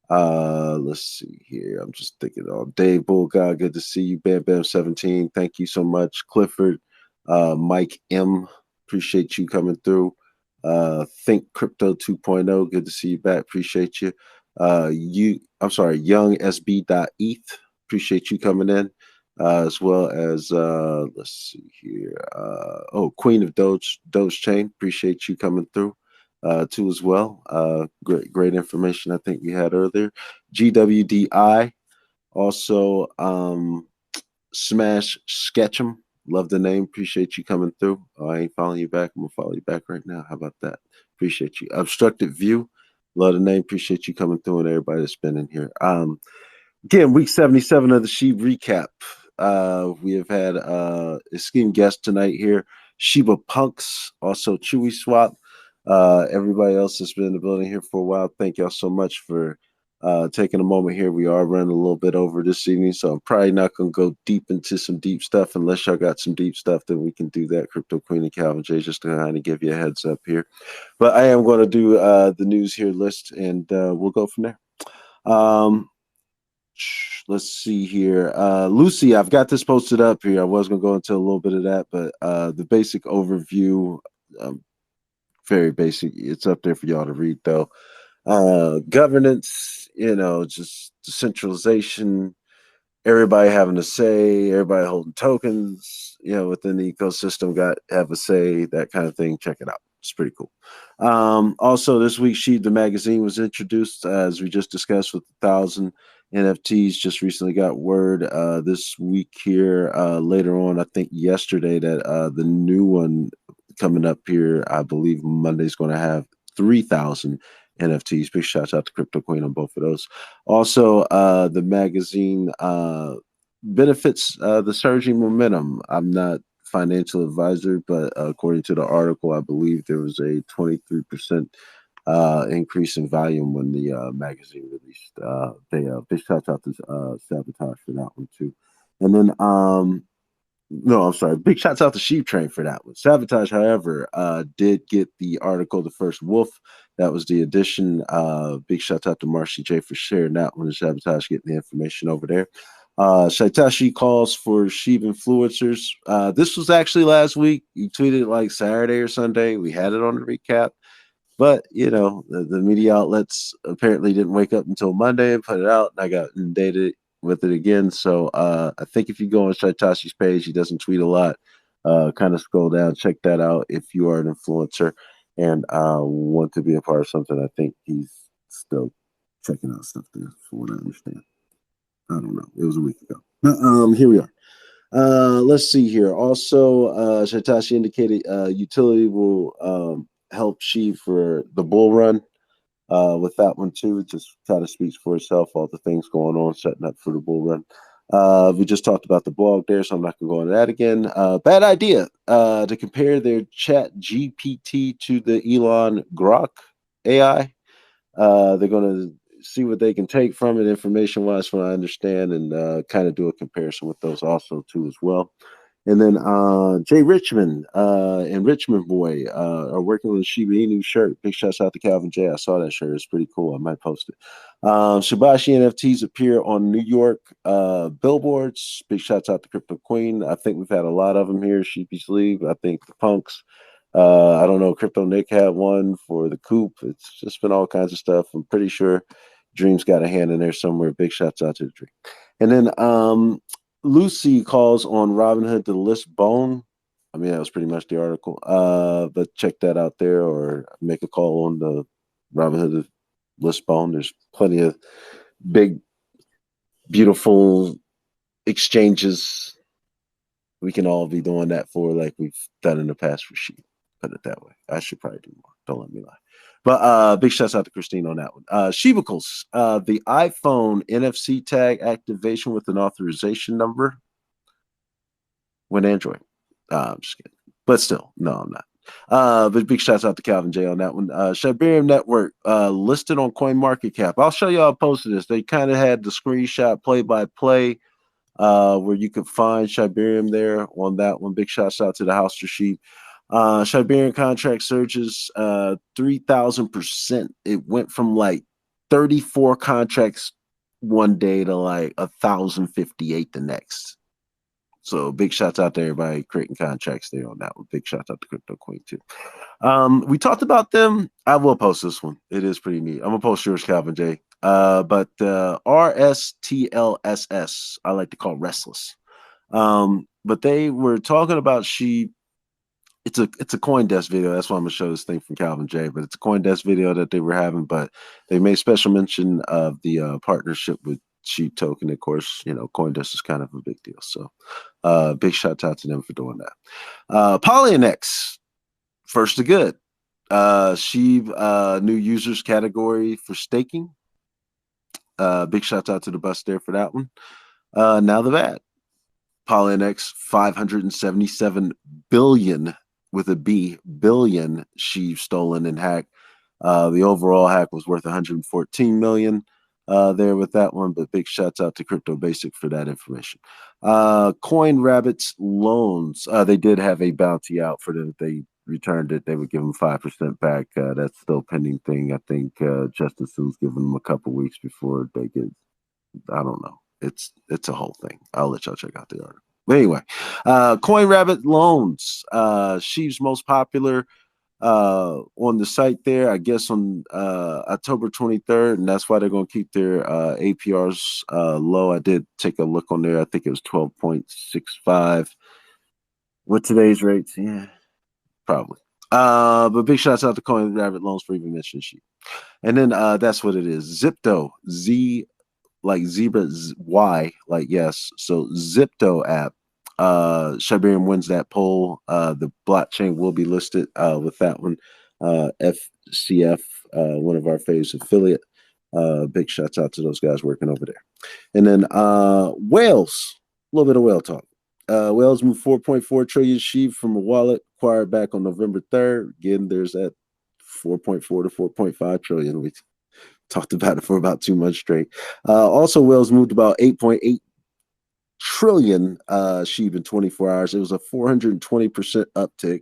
Let's see here. I'm just thinking. Oh, Dave Bull God, good to see you. Bam Bam 17, thank you so much. Clifford, Mike M, appreciate you coming through. Think Crypto 2.0, good to see you back. Appreciate you. I'm sorry, Young SB.eth, appreciate you coming in. As well as let's see here. Queen of Doge Chain, appreciate you coming through too as well. Great information I think we had earlier. GWDI, also Smash Sketchum. Love the name. Appreciate you coming through. Oh, I ain't following you back. I'm gonna follow you back right now. How about that? Appreciate you. Obstructed View. Love the name. Appreciate you coming through and everybody that's been in here. Again, week 77 of the Sheeb recap. We have had esteemed guest tonight here, Shiba Punks, also Chewy Swap. Everybody else that's been in the building here for a while, thank y'all so much for taking a moment here. We are running a little bit over this evening, so I'm probably not going to go deep into some deep stuff unless y'all got some deep stuff. Then we can do that. Crypto Queen and Calvin J, just to kind of give you a heads up here. But I am going to do the news here list, and we'll go from there. Let's see here. Lucy, I've got this posted up here. I was going to go into a little bit of that, but the basic overview, very basic. It's up there for y'all to read, though. Governance, just decentralization, everybody having a say, everybody holding tokens, within the ecosystem, have a say, that kind of thing. Check it out. It's pretty cool. Also, this week, Sheeb the magazine was introduced, as we just discussed, with 1,000 NFTs. Just recently got word this week here, later on, I think yesterday, that the new one coming up here, I believe Monday's going to have 3,000 NFTs. Big shouts out to Crypto Queen on both of those. Also, the magazine benefits the surging momentum. I'm not financial advisor, but according to the article, I believe there was a 23% increase in volume when the magazine released. Big shout out to Sabotage for that one too. And then no, I'm sorry. Big shouts out to Sheep Train for that one. Sabotage, however, did get the article, The First Wolf. That was the edition. Big shout out to Marcy J for sharing that one. And Sabotage getting the information over there. SHYTOSHI calls for Sheep influencers. This was actually last week. You tweeted like Saturday or Sunday. We had it on the recap. But, the media outlets apparently didn't wake up until Monday and put it out. And I got inundated with it again. So I think if you go on SHYTOSHI's page, he doesn't tweet a lot. Kind of scroll down, check that out if you are an influencer and want to be a part of something. I think he's still checking out stuff there, from what I understand. I don't know. It was a week ago. But here we are. Let's see here. Also, SHYTOSHI indicated utility will help Sheeb for the bull run. With that one too, it just kind of speaks for itself, all the things going on, setting up for the bull run. We just talked about the blog there, so I'm not going to go into that again. Bad idea to compare their Chat GPT to the Elon Grok AI. They're going to see what they can take from it information-wise, from what I understand, and kind of do a comparison with those also too as well. And then Jay Richmond and Richmond Boy are working on a Shiba Inu shirt. Big shouts out to Calvin J. I saw that shirt. It's pretty cool. I might post it. Shibashi NFTs appear on New York billboards. Big shouts out to Crypto Queen. I think we've had a lot of them here. Sheepy Sleeve. I think the Punks. I don't know. Crypto Nick had one for the Coop. It's just been all kinds of stuff. I'm pretty sure Dream's got a hand in there somewhere. Big shouts out to the Dream. And then Lucy calls on Robinhood to list Bone. I mean, that was pretty much the article. But check that out there, or make a call on the Robinhood to list Bone. There's plenty of big, beautiful exchanges we can all be doing that for, like we've done in the past for Sheep. Put it that way. I should probably do more. Don't let me lie. But big shouts out to Christine on that one. Shibicles, the iPhone NFC tag activation with an authorization number when Android. I'm just kidding. But still, no, I'm not. But big shouts out to Calvin J on that one. Shibarium Network listed on CoinMarketCap. I'll show y'all a post of this. They kind of had the screenshot play-by-play where you could find Shibarium there on that one. Big shouts out to the House for Sheep. Shibarium contract surges 3,000%. It went from like 34 contracts one day to like 1,058 the next. So big shouts out to everybody creating contracts there on that one. Big shouts out to Crypto Queen too. We talked about them. I will post this one. It is pretty neat. I'm gonna post yours, Calvin J. But RSTLSS, I like to call Restless. But they were talking about it's a CoinDesk video. That's why I'm gonna show this thing from Calvin J. But it's a CoinDesk video that they were having. But they made special mention of the partnership with Sheep Token. Of course, you know, CoinDesk is kind of a big deal. So big shout out to them for doing that. Polynex, first to good. Sheep new users category for staking. Big shout out to the bus there for that one. Now the bad. Polynex 577 billion with a B billion sheep stolen and hacked. The overall hack was worth 114 million there with that one, but big shouts out to Crypto Basic for that information. Coin Rabbits loans, they did have a bounty out for them. They returned it. They would give them 5% back. That's still a pending thing. I think Justin Sue's giving them a couple weeks before they get, I don't know. It's a whole thing. I'll let y'all check out the article. But anyway, Coin Rabbit loans, Sheep's most popular on the site there, I guess on October 23rd, and that's why they're going to keep their APRs low. I did take a look on there. I think it was 12.65 with today's rates. Yeah, probably. But big shouts out to Coin Rabbit loans for even mentioning Sheep. And then that's what it is. Zipto, Z like zebra, Y like yes. So Zipto app. Shibarium wins that poll. The blockchain will be listed with that one. FCF, one of our favorite affiliate. Big shouts out to those guys working over there. And then whales, a little bit of whale talk. Whales moved 4.4 trillion sheep from a wallet acquired back on November 3rd. Again, there's that 4.4 to 4.5 trillion. We talked about it for about 2 months straight. Also, whales moved about 8.8 trillion sheep in 24 hours. It was a 420% uptick.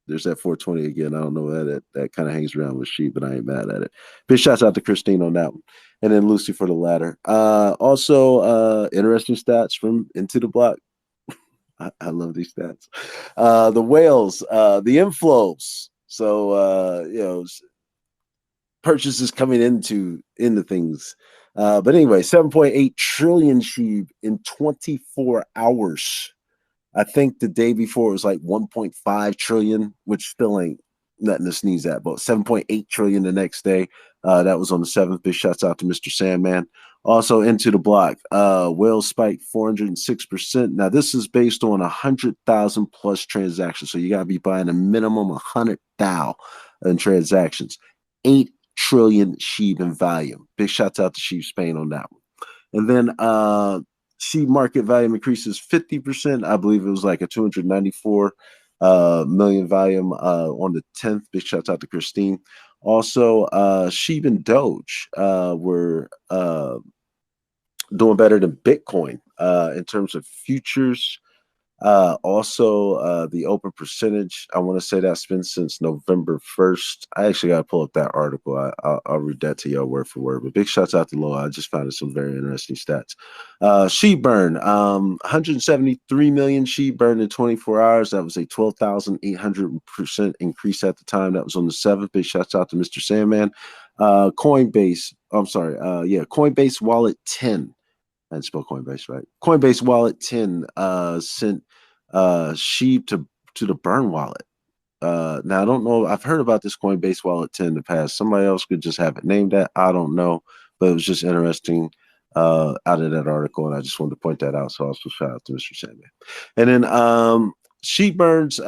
There's that 420 again. I don't know that kind of hangs around with sheep, but I ain't mad at it. Big shouts out to Christine on that one. And then Lucy for the latter. Also, interesting stats from Into the Block. I love these stats. The whales, the inflows. So, you know, purchases coming into things. But anyway, 7.8 trillion sheep in 24 hours. I think the day before it was like 1.5 trillion, which still ain't nothing to sneeze at, but 7.8 trillion the next day. That was on the 7th. Big shouts out to Mr. Sandman. Also Into the Block, whales spiked 406%. Now this is based on 100,000 plus transactions. So you got to be buying a minimum 100,000 in transactions. 8 trillion sheep in volume. Big shouts out to Sheep Spain on that one. And then sheep market volume increases 50%. I believe it was like a 294 million volume on the 10th. Big shouts out to Christine. Also, Sheep and Doge were doing better than Bitcoin in terms of futures. Also, the open percentage, I want to say that's been since November 1st. I actually got to pull up that article. I'll read that to y'all word for word. But big shouts out to Loa. I just found some very interesting stats. Sheep burn, 173 million sheep burned in 24 hours. That was a 12,800% increase at the time. That was on the 7th. Big shouts out to Mr. Sandman. Coinbase, Coinbase Wallet 10. I didn't spell Coinbase right. Coinbase Wallet 10 sent sheep to the burn wallet. Now I don't know. I've heard about this Coinbase Wallet 10 in the past. Somebody else could just have it named that. I don't know, but it was just interesting out of that article, and I just wanted to point that out. So also shout out to Mr. Sandman. And then Sheep Burns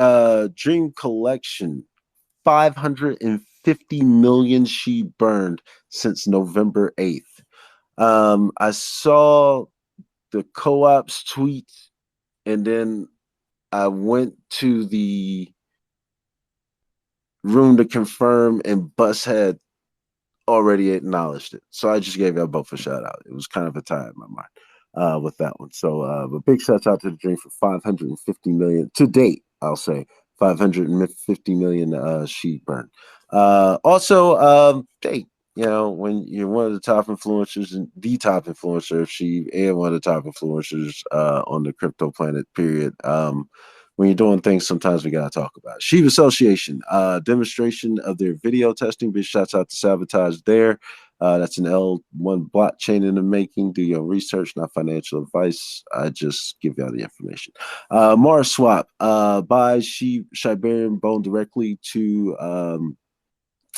Dream Collection, 550 million sheep burned since November 8th. I saw the co-op's tweet, and then I went to the room to confirm, and Bus had already acknowledged it. So I just gave y'all both a shout out. It was kind of a tie in my mind with that one. So, but big shout out to the Dream for 550 million to date. I'll say 550 million sheep burned. Also, hey. you know, when you're one of the top influencers and the top influencer of Sheeb and one of the top influencers on the crypto planet, period. When you're doing things, sometimes we gotta talk about it. Sheeb Association, demonstration of their video testing. Big shouts out to Sabotage there. That's an L1 blockchain in the making. Do your research, not financial advice. I just give y'all the information. Mars Swap buys Shibarium bone directly to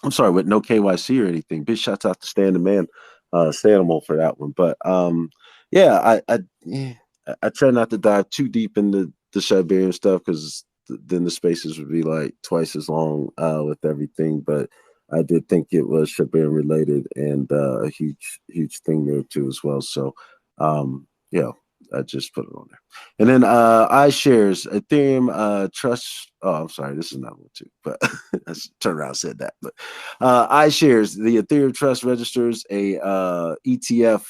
I'm sorry, with no KYC or anything. Big shouts out to Stan the Man, Stanimal for that one. But yeah, I try not to dive too deep into the Shibarium stuff because then the spaces would be like twice as long with everything. But I did think it was Shibarium related and a huge thing there too as well. So yeah, I just put it on there. And then iShares, Ethereum Trust. Oh, I'm sorry, this is not one too, but I turned around and said that. But iShares, the Ethereum Trust registers a ETF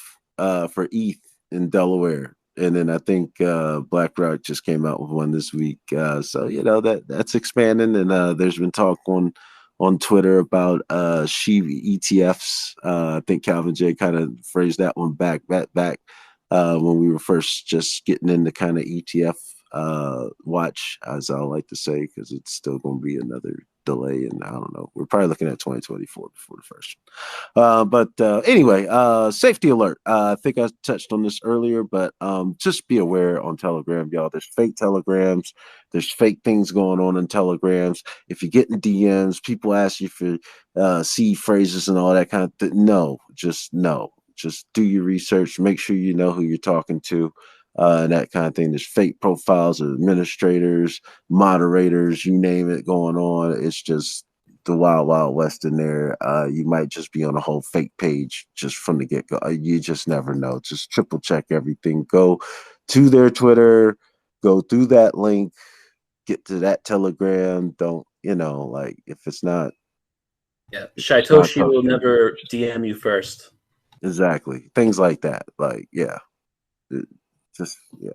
for ETH in Delaware. And then I think BlackRock just came out with one this week. So you know that's expanding, and there's been talk on Twitter about SHIB ETFs. I think Calvin J kind of phrased that one back when we were first just getting into kind of ETF watch, as I like to say, because it's still going to be another delay. And I don't know, we're probably looking at 2024 before the first one. But anyway, safety alert. I think I touched on this earlier, but just be aware on Telegram, y'all. There's fake Telegrams. There's fake things going on in Telegrams. If you get in DMs, people ask you for seed phrases and all that kind of thing. No, just no. Just do your research. Make sure you know who you're talking to, and that kind of thing. There's fake profiles of administrators, moderators, you name it, going on. It's just the wild, wild west in there. You might just be on a whole fake page just from the get go. You just never know. Just triple check everything. Go to their Twitter, go through that link, get to that Telegram. Don't, like if it's not. Yeah, If it's not Shaitoshi will never DM you first. Exactly. Things like that. Like, yeah. Just, yeah.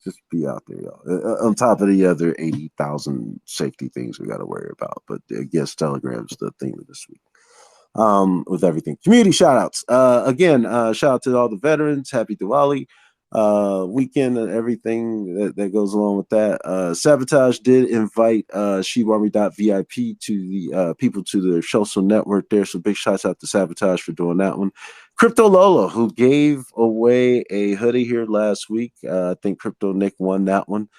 Just be out there, y'all. On top of the other 80,000 safety things we got to worry about. But I guess Telegram's the theme of this week. With everything. Community shout outs. Again, shout out to all the veterans. Happy Diwali weekend and everything that goes along with that. Sabotage did invite ShibaArmy.vip to the people to the social network there. So big shouts out to Sabotage for doing that one. Crypto Lola, who gave away a hoodie here last week. I think Crypto Nick won that one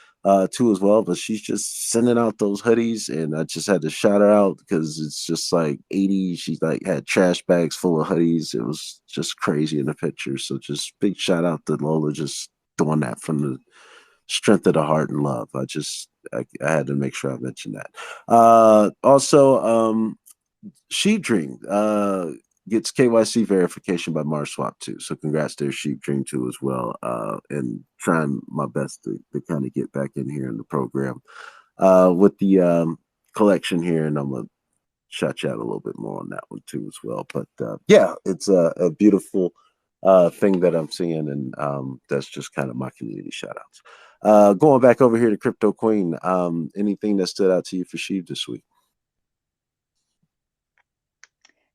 too as well, but she's just sending out those hoodies, and I just had to shout her out because it's just like 80. She like had trash bags full of hoodies. It was just crazy in the picture. So just big shout out to Lola, just doing that from the strength of the heart and love. I had to make sure I mentioned that. Also, Sheep Dream gets KYC verification by Mars Swap too. So congrats to Sheep Dream too as well. And trying my best to kind of get back in here in the program with the collection here, and I'm gonna chat a little bit more on that one too as well. But yeah, it's a beautiful thing that I'm seeing, and that's just kind of my community shout outs. Going back over here to Crypto Queen, anything that stood out to you for Sheep this week?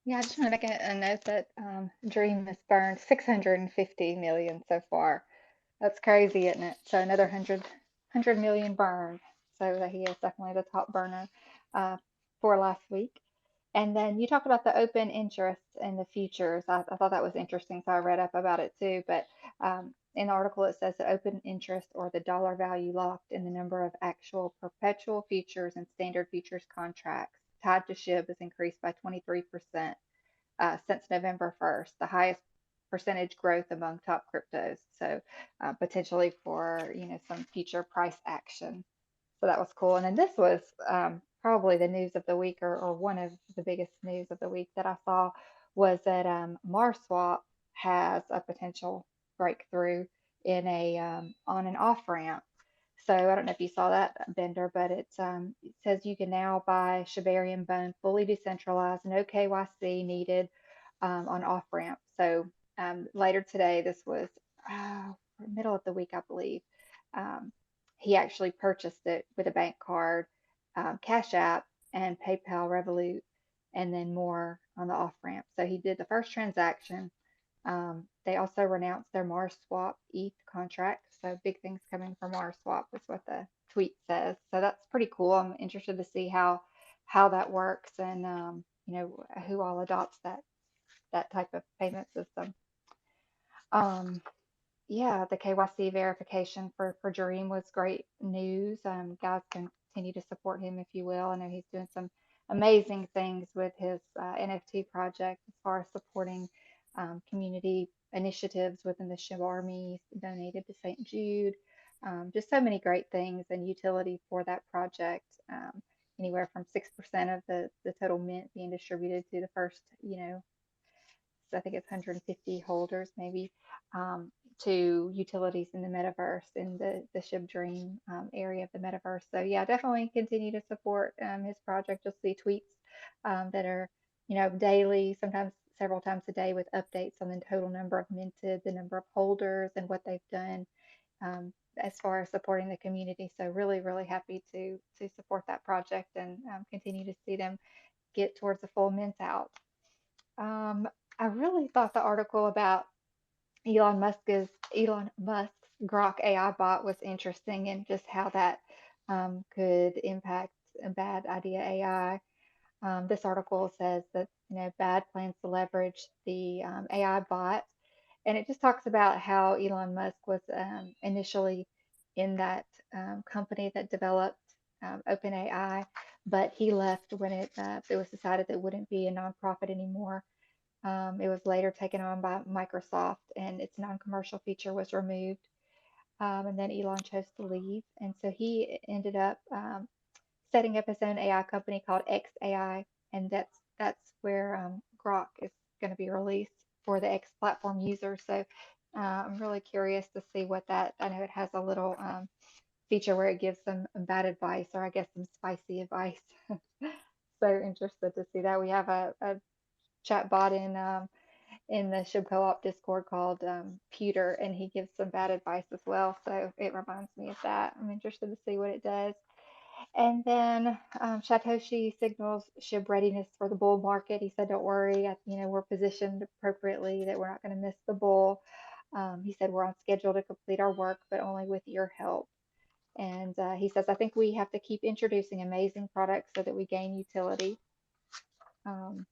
Yeah, I just want to make a note that Dream has burned 650 million so far. That's crazy, isn't it? So another 100 million burned. So he is definitely the top burner uh, for last week. And then you talked about the open interest in the futures. I thought that was interesting, so I read up about it too. But in the article, it says the open interest, or the dollar value locked in the number of actual perpetual futures and standard futures contracts tied to SHIB, has increased by 23% since November 1st, the highest percentage growth among top cryptos. So potentially for some future price action. So that was cool. And then this was probably the news of the week, or one of the biggest news of the week that I saw, was that MarSwap has a potential breakthrough in a on and off ramp. So I don't know if you saw that, Bender, but it says you can now buy Shibarium Bone fully decentralized, no KYC needed on off ramp. So later today, this was middle of the week, I believe. Um, he actually purchased it with a bank card, Cash App, and PayPal Revolut. and then more on the off ramp. So he did the first transaction. They also renounced their Mars Swap ETH contract. So big things coming from Mars Swap is what the tweet says. So that's pretty cool. I'm interested to see how that works and who all adopts that type of payment system. Um, yeah, the KYC verification for Dream was great news. Guys can continue to support him if you will. I know he's doing some amazing things with his NFT project as far as supporting community initiatives within the Shib Army. He's donated to St. Jude. Just so many great things and utility for that project. Anywhere from 6% of the total mint being distributed to the first, I think it's 150 holders maybe, to utilities in the metaverse in the Shib Dream area of the metaverse. So yeah, definitely continue to support his project. You'll see tweets that are daily, sometimes several times a day, with updates on the total number of minted, the number of holders, and what they've done as far as supporting the community. So really, really happy to support that project and continue to see them get towards the full mint out. Um, I really thought the article about Elon Musk's Grok AI bot was interesting, and just how that could impact a bad idea AI. This article says that bad plans to leverage the AI bot, and it just talks about how Elon Musk was initially in that company that developed OpenAI, but he left when it was decided that it wouldn't be a nonprofit anymore. It was later taken on by Microsoft, and its non-commercial feature was removed. And then Elon chose to leave, and so he ended up setting up his own AI company called XAI, and that's where Grok is going to be released for the X platform users. So I'm really curious to see what that. I know it has a little feature where it gives some bad advice, or I guess some spicy advice. So interested to see that. We have a chat bot in the Shib Co-op Discord called Pewter, and he gives some bad advice as well. So it reminds me of that. I'm interested to see what it does. And then Satoshi signals Shib readiness for the bull market. He said, "Don't worry, we're positioned appropriately. That we're not going to miss the bull." He said, "We're on schedule to complete our work, but only with your help." And he says, "I think we have to keep introducing amazing products so that we gain utility." Um,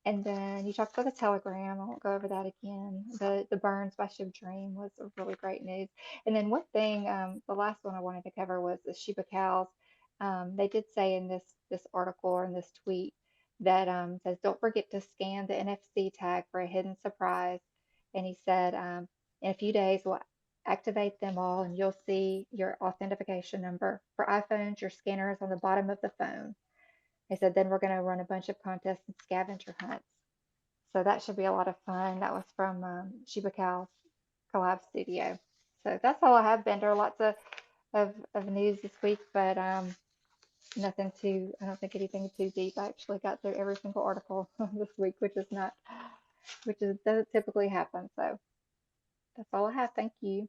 and then you talked about the Telegram. I won't go over that again. The Burns by Shib Dream was a really great news. And then one thing, the last one I wanted to cover was the Shiba cows. They did say in this article or in this tweet that says, "Don't forget to scan the NFC tag for a hidden surprise." And he said, "In a few days we'll activate them all, and you'll see your authentication number. For iPhones, your scanner is on the bottom of the phone." They said, "Then we're going to run a bunch of contests and scavenger hunts." So that should be a lot of fun. That was from Shiba Cow's Collab Studio. So that's all I have, Bender. Lots of news this week, but nothing too, I don't think anything too deep. I actually got through every single article this week, doesn't typically happen. So that's all I have. Thank you.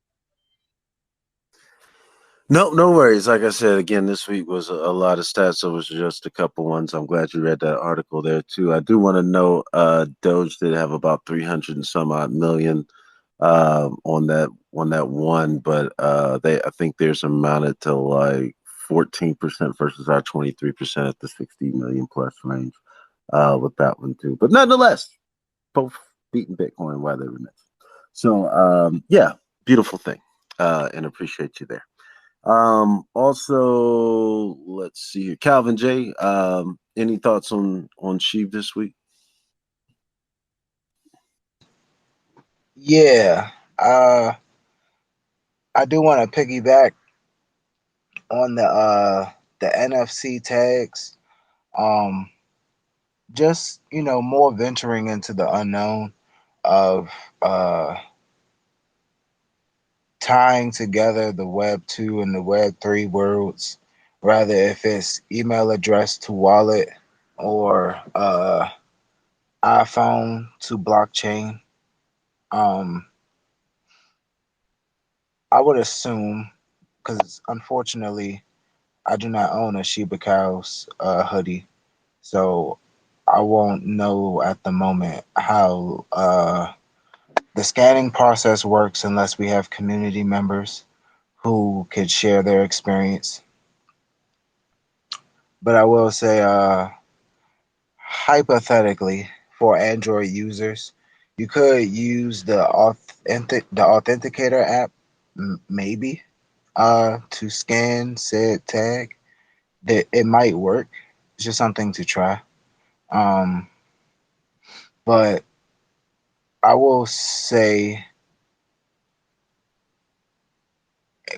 No worries. Like I said, again, this week was a lot of stats, so it was just a couple ones. I'm glad you read that article there too. I do want to know, Doge did have about 300 and some odd million on that one, but I think there's amounted to like 14% versus our 23% at the 60 million plus range with that one too. But nonetheless, both beating Bitcoin while they were next. So yeah, beautiful thing, and appreciate you there. Also, let's see here. Calvin J, any thoughts on Sheeb this week? Yeah, I do want to piggyback on the NFC tags. Um, just more venturing into the unknown of tying together the Web 2 and the Web 3 worlds, rather if it's email address to wallet or iPhone to blockchain. I would assume, because unfortunately I do not own a Shiba Cows hoodie, so I won't know at the moment how the scanning process works unless we have community members who could share their experience. But I will say, hypothetically, for Android users, you could use the Authenticator app, maybe, to scan said tag. That it might work. It's just something to try. Um, but I will say,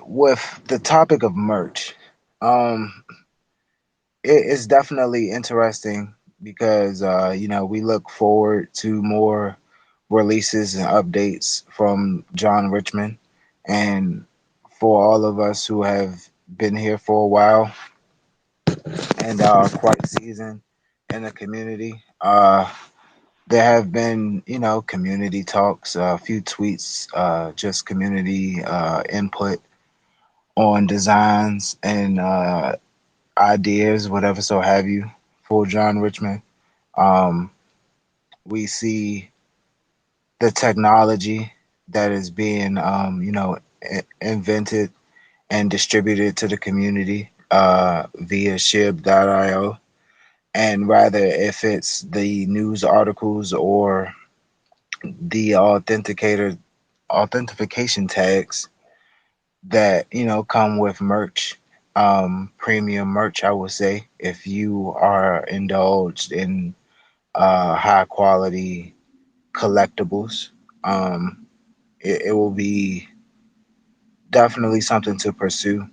with the topic of merch, um, it's definitely interesting because we look forward to more releases and updates from John Richmond, and for all of us who have been here for a while and are quite seasoned in the community. There have been, community talks, a few tweets, just community input on designs and ideas, whatever so have you, for John Richmond. Um, we see the technology that is being, invented and distributed to the community via shib.io. And rather, if it's the news articles or the authentication tags that come with merch, premium merch, I would say, if you are indulged in high quality collectibles, it will be definitely something to pursue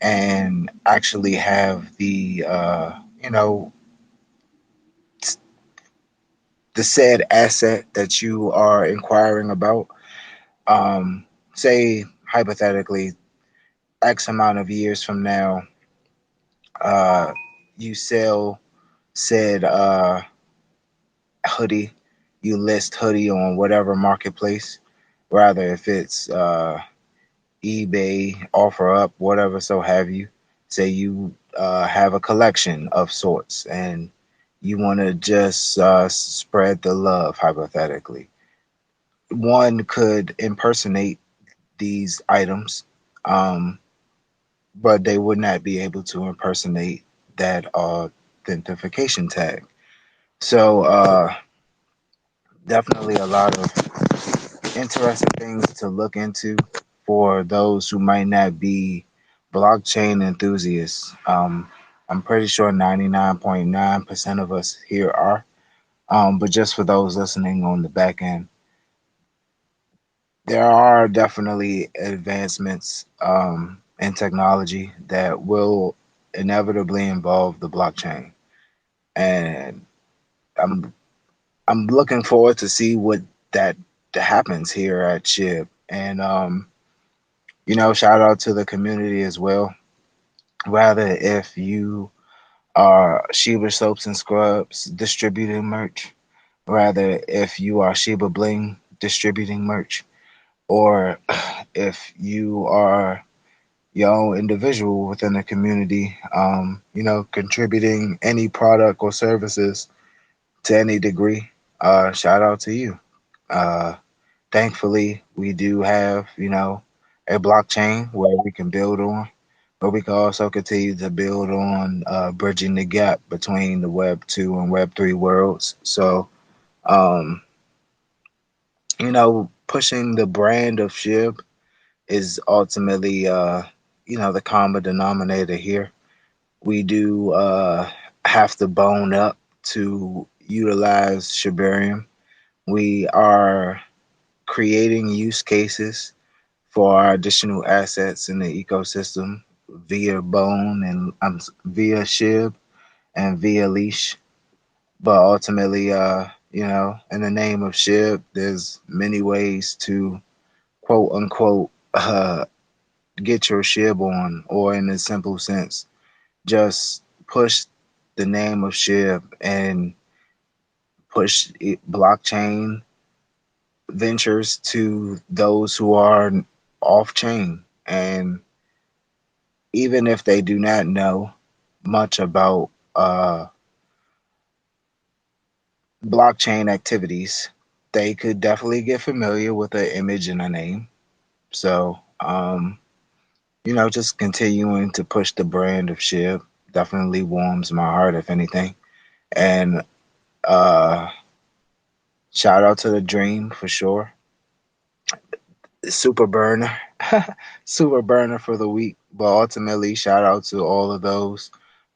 and actually have the said asset that you are inquiring about. Say hypothetically, X amount of years from now, uh, you sell said hoodie, you list hoodie on whatever marketplace, rather if it's eBay, OfferUp, whatever so have you. Say you have a collection of sorts and you want to just spread the love, hypothetically. One could impersonate these items, um, but they would not be able to impersonate that authentication tag. So, definitely a lot of interesting things to look into for those who might not be blockchain enthusiasts. I'm pretty sure 99.9% of us here are. But just for those listening on the back end, there are definitely advancements in technology that will inevitably involve the blockchain. And I'm I'm looking forward to see what that happens here at Shib. And shout out to the community as well. Rather, if you are Shiba Soaps and Scrubs distributing merch, rather if you are Shiba Bling distributing merch, or if you are your own individual within the community, contributing any product or services to any degree, shout out to you. Uh, Thankfully, we do have, a blockchain where we can build on, but we can also continue to build on bridging the gap between the Web 2 and Web 3 worlds. So, um, pushing the brand of SHIB is ultimately, the common denominator here. We do have to bone up to utilize Shibarium. We are creating use cases for our additional assets in the ecosystem via Bone and via Shib and via Leash. But ultimately, in the name of Shib, there's many ways to quote unquote get your Shib on, or in a simple sense, just push the name of Shib and push blockchain ventures to those who are off chain. And even if they do not know much about blockchain activities, they could definitely get familiar with an image and a name. So, just continuing to push the brand of Shib definitely warms my heart, if anything. And uh, shout out to the Dream for sure. Super burner, super burner for the week. But ultimately, shout out to all of those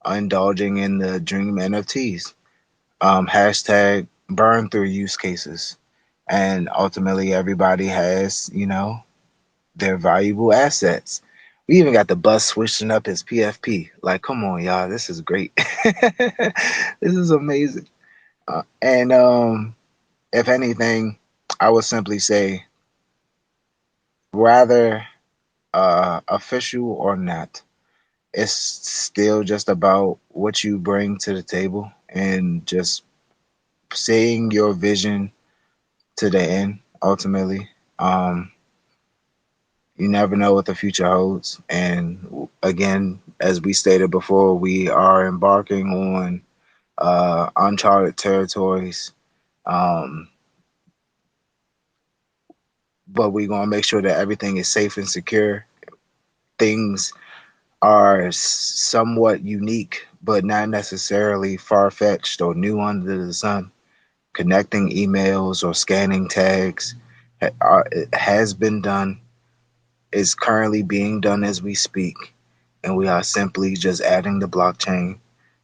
indulging in the Dream NFTs. Hashtag burn through use cases. And ultimately, everybody has, their valuable assets. We even got the bus switching up his PFP. Like, come on, y'all, this is great. This is amazing. And if anything, I would simply say, rather official or not, it's still just about what you bring to the table and just seeing your vision to the end. Ultimately, um, you never know what the future holds. And again, as we stated before, we are embarking on uncharted territories. Um, but we're going to make sure that everything is safe and secure. Things are somewhat unique, but not necessarily far fetched or new under the sun. Connecting emails or scanning tags has been done, is currently being done as we speak, and we are simply just adding the blockchain.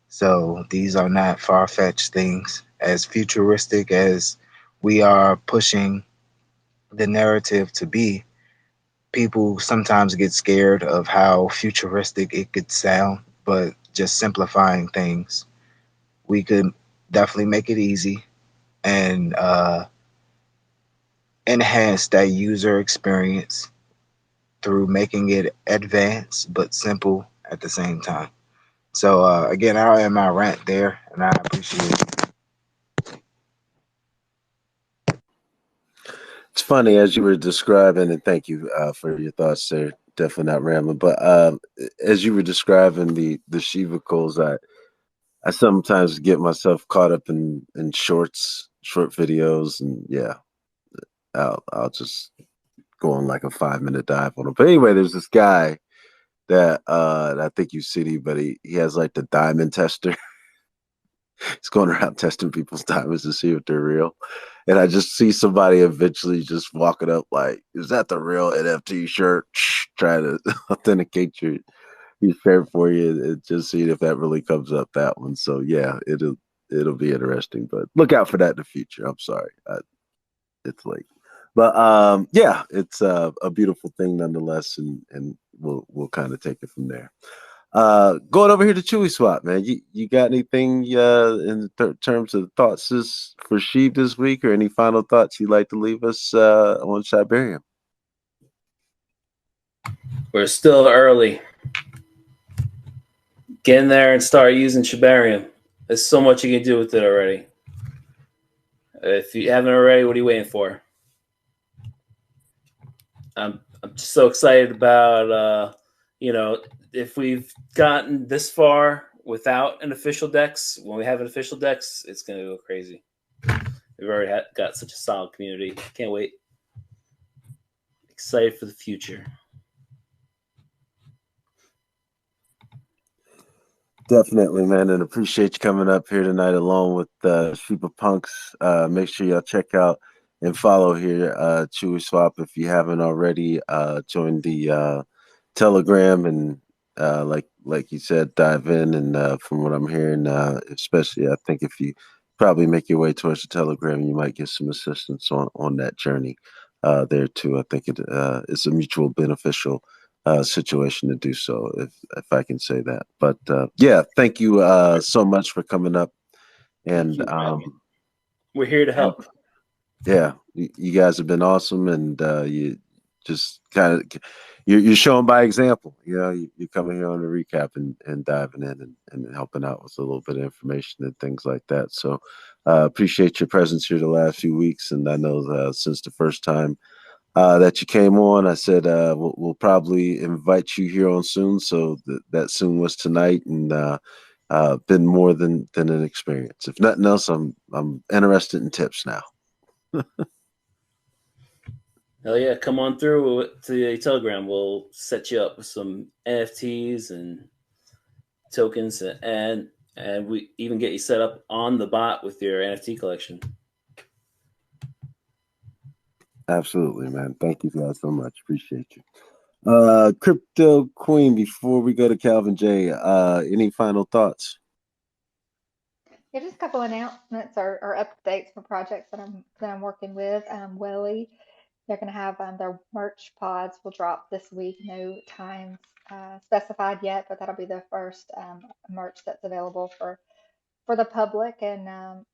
So these are not far fetched things. As futuristic as we are pushing the narrative to be, people sometimes get scared of how futuristic it could sound, but just simplifying things, we could definitely make it easy and enhance that user experience through making it advanced but simple at the same time. So again, I'll end my rant there, and I appreciate it. It's funny as you were describing, and thank you for your thoughts there. Definitely not rambling, but as you were describing the Shiva calls, I sometimes get myself caught up in short videos, and yeah, I'll just go on like a 5 minute dive on them. But anyway, there's this guy that I think you see, but he has like the diamond tester. He's going around testing people's diamonds to see if they're real. And I just see somebody eventually just walking up like, is that the real NFT shirt? Trying to authenticate your shirt for you and just see if that really comes up, that one. So yeah, it'll be interesting. But look out for that in the future. I'm sorry. It's late. But yeah, it's a beautiful thing nonetheless, and we'll kind of take it from there. Going over here to Chewy Swap, man. You got anything in terms of thoughts for Sheeb this week, or any final thoughts you'd like to leave us on Shibarium? We're still early. Get in there and start using Shibarium. There's so much you can do with it already. If you haven't already, what are you waiting for? I'm just so excited about if we've gotten this far without an official DEX. When we have an official DEX, it's gonna go crazy. We've already got such a solid community. Can't wait. Excited for the future. Definitely, man, and appreciate you coming up here tonight along with Super Punks. Make sure y'all check out and follow here Chewy Swap if you haven't already. Join the Telegram and like you said, dive in. And from what I'm hearing, especially I think if you probably make your way towards the Telegram, you might get some assistance on that journey there too. I think it's a mutual beneficial situation to do so, if I can say that. But yeah, thank you so much for coming up. And we're here to help. Yeah, you guys have been awesome, and you just kind of you're showing by example. You know, you're coming here on the recap and diving in and helping out with a little bit of information and things like that. So appreciate your presence here the last few weeks, and I know since the first time that you came on, I said we'll probably invite you here on soon. So that soon was tonight, and been more than an experience. If nothing else, I'm interested in tips now. Hell yeah, come on through to the Telegram. We'll set you up with some NFTs and tokens, and we even get you set up on the bot with your NFT collection. Absolutely, man. Thank you guys so much. Appreciate you. Crypto Queen, before we go to Calvin J, any final thoughts? Yeah, just a couple announcements or updates for projects that I'm working with. Welly, they're going to have their merch pods will drop this week. No times specified yet, but that'll be the first merch that's available for the public, and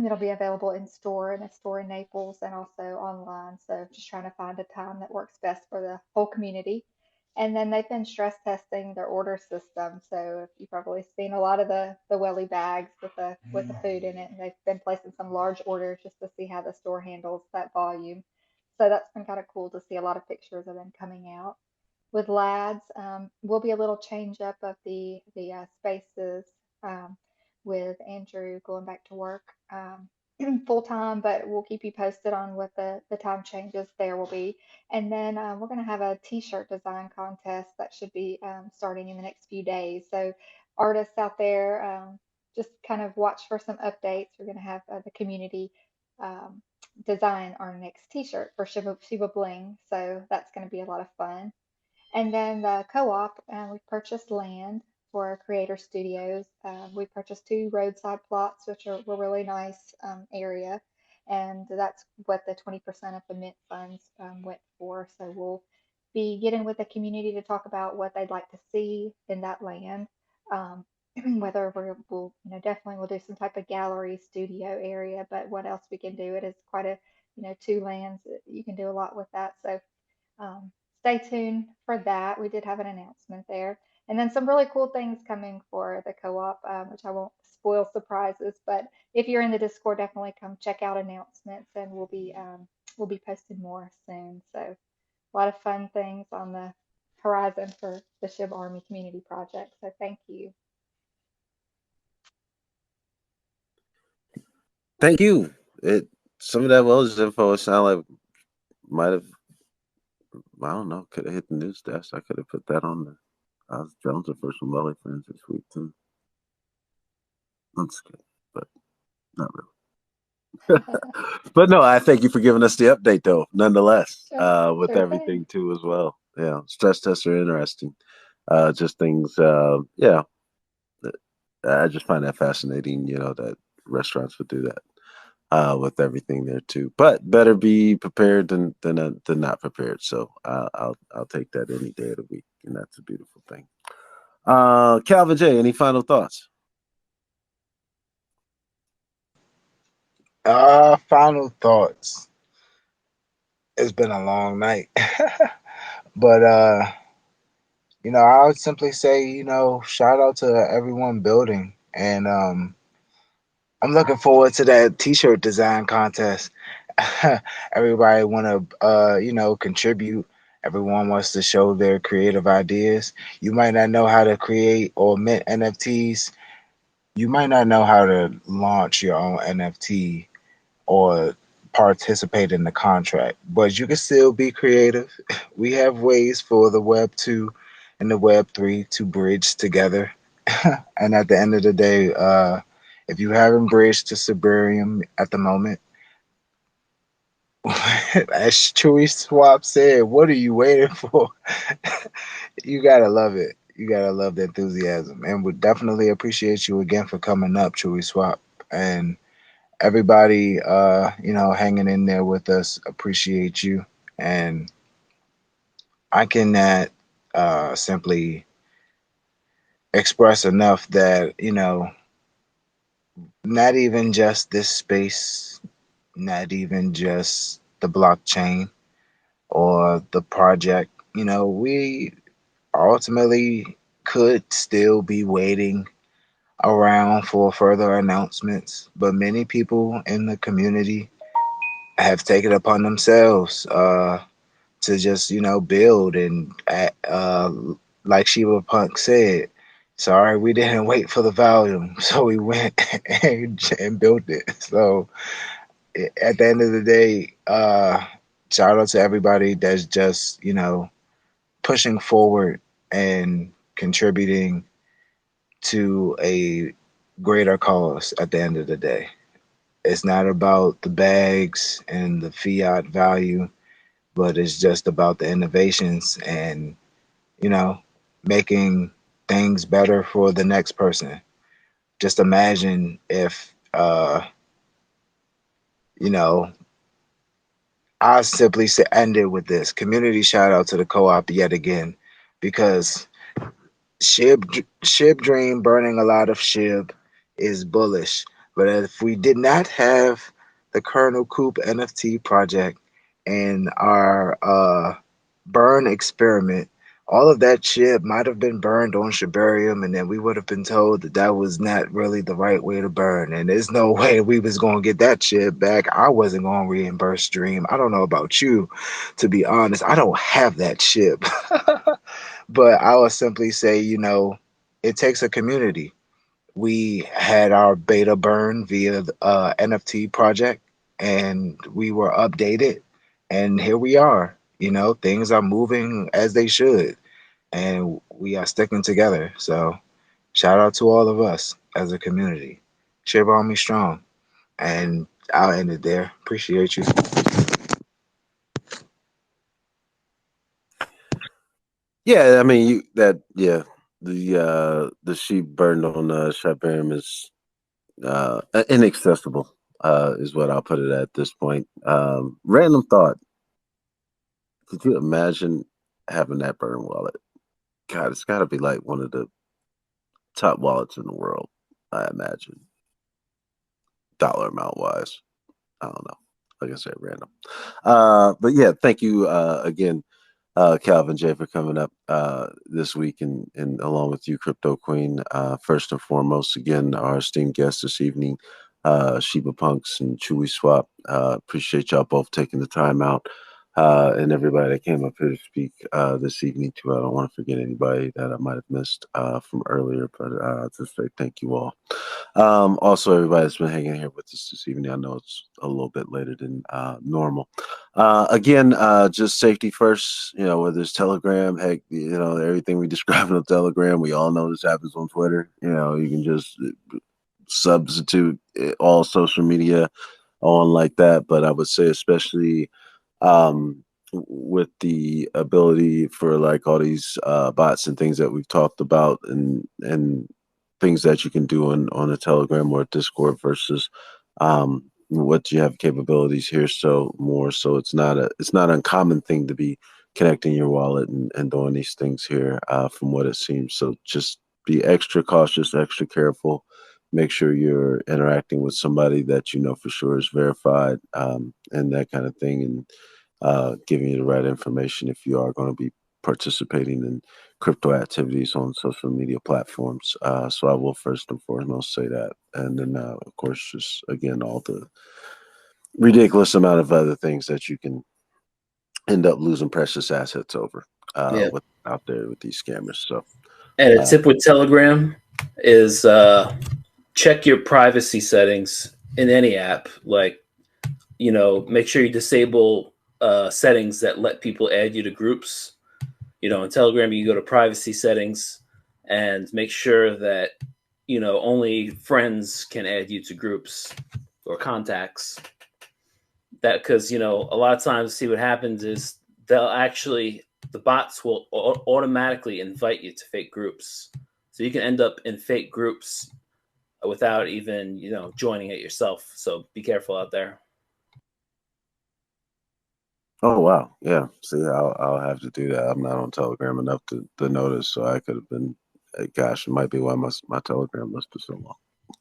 it'll be available in a store in Naples and also online. So just trying to find a time that works best for the whole community. And then they've been stress testing their order system. So if you've probably seen a lot of the welly bags with the food in it, and they've been placing some large orders just to see how the store handles that volume. So that's been kind of cool to see a lot of pictures of them coming out. With lads, will be a little change up of the spaces. Um, with Andrew going back to work full time, but we'll keep you posted on what the time changes there will be. And then we're going to have a t-shirt design contest that should be starting in the next few days. So artists out there, just kind of watch for some updates. We're going to have the community um, design our next t-shirt for Shiba Bling. So that's going to be a lot of fun. And then the co-op, we purchased land for Creator Studios. We purchased two roadside plots, which were really nice area, and that's what the 20% of the mint funds went for. So we'll be getting with the community to talk about what they'd like to see in that land. Um, whether we'll, definitely we'll do some type of gallery studio area, but what else we can do? It is quite a, two lands. You can do a lot with that. So stay tuned for that. We did have an announcement there. And then some really cool things coming for the co-op, which I won't spoil surprises. But if you're in the Discord, definitely come check out announcements, and we'll be posting more soon. So a lot of fun things on the horizon for the Shib Army Community Project. So thank you. Thank you. Some of that Wells info sound like might have, I don't know, could have hit the news desk. I could have put that on the I was Jones for some Welly friends this week too. I'm just kidding, but not really. But no, I thank you for giving us the update though, nonetheless, with Sure everything thing. too as well. Yeah, stress tests are interesting. Just things, yeah. I just find that fascinating, that restaurants would do that with everything there too. But better be prepared than not prepared. So I'll take that any day of the week, and that's a beautiful thing. Calvin J, any final thoughts? Final thoughts. It's been a long night. But I would simply say, shout out to everyone building, and I'm looking forward to that t-shirt design contest. Everybody want to contribute. Everyone wants to show their creative ideas. You might not know how to create or mint NFTs. You might not know how to launch your own NFT or participate in the contract, but you can still be creative. We have ways for the Web 2 and the Web 3 to bridge together. And at the end of the day, if you haven't bridged to Shibarium at the moment, as Chewy Swap said, what are you waiting for? You gotta love it. You gotta love the enthusiasm, and we definitely appreciate you again for coming up, Chewy Swap, and everybody, hanging in there with us. Appreciate you, and I cannot simply express enough that not even just this space, not even just the blockchain or the project. We ultimately could still be waiting around for further announcements, but many people in the community have taken it upon themselves to just build and like Shiva Punk said, Sorry, we didn't wait for the volume, so we went and built it. So at the end of the day, shout out to everybody that's just, pushing forward and contributing to a greater cause at the end of the day. It's not about the bags and the fiat value, but it's just about the innovations and, you know, making things better for the next person. Just imagine if, you know, I simply say end it with this community shout out to the co-op yet again, because Shib Dream burning a lot of Shib is bullish. But if we did not have the Colonel Coop NFT project and our burn experiment, all of that Shib might have been burned on Shibarium, and then we would have been told that that was not really the right way to burn. And there's no way we was going to get that Shib back. I wasn't going to reimburse Dream. I don't know about you, to be honest. I don't have that Shib. But I would simply say, it takes a community. We had our beta burn via the NFT project, and we were updated, and here we are. Things are moving as they should, and we are sticking together. So, shout out to all of us as a community. Shiba Army strong, and I'll end it there. Appreciate you. Yeah, I mean the sheep burned on Shibarium is inaccessible, is what I'll put it at this point. Random thought. Could you imagine having that burn wallet? God, it's gotta be like one of the top wallets in the world, I imagine. Dollar amount wise. I don't know. Like I said, random. But yeah, thank you again, Calvin J, for coming up this week, and along with you, Crypto Queen. First and foremost, again, our esteemed guest this evening, Shiba Punks and Chewy Swap. Appreciate y'all both taking the time out, and everybody that came up here to speak this evening too. I don't want to forget anybody that I might have missed from earlier, but just say thank you all. Also, everybody that's been hanging here with us this evening. I know it's a little bit later than normal. Again, just safety first. Whether it's Telegram, heck, everything we describe on Telegram, we all know this happens on Twitter. You can just substitute all social media on like that. But I would say, especially with the ability for like all these bots and things that we've talked about, and things that you can do on a Telegram or a Discord versus what you have capabilities here. So more so, it's not an uncommon thing to be connecting your wallet and doing these things here, from what it seems. So just be extra cautious, extra careful. Make sure you're interacting with somebody that you know for sure is verified, and that kind of thing, and giving you the right information if you are going to be participating in crypto activities on social media platforms. So I will first and foremost say that. And then, of course, just again, all the ridiculous amount of other things that you can end up losing precious assets over Yeah. out there with these scammers. So, And a tip with Telegram is check your privacy settings in any app. Like, make sure you disable settings that let people add you to groups. In Telegram, you go to privacy settings and make sure that, only friends can add you to groups or contacts. That because, a lot of times, see what happens is the bots will automatically invite you to fake groups. So you can end up in fake groups without even, joining it yourself. So be careful out there. oh wow, yeah. See, I'll have to do that. I'm not on Telegram enough to notice, so I could have been. Gosh, it might be why my Telegram list is so long.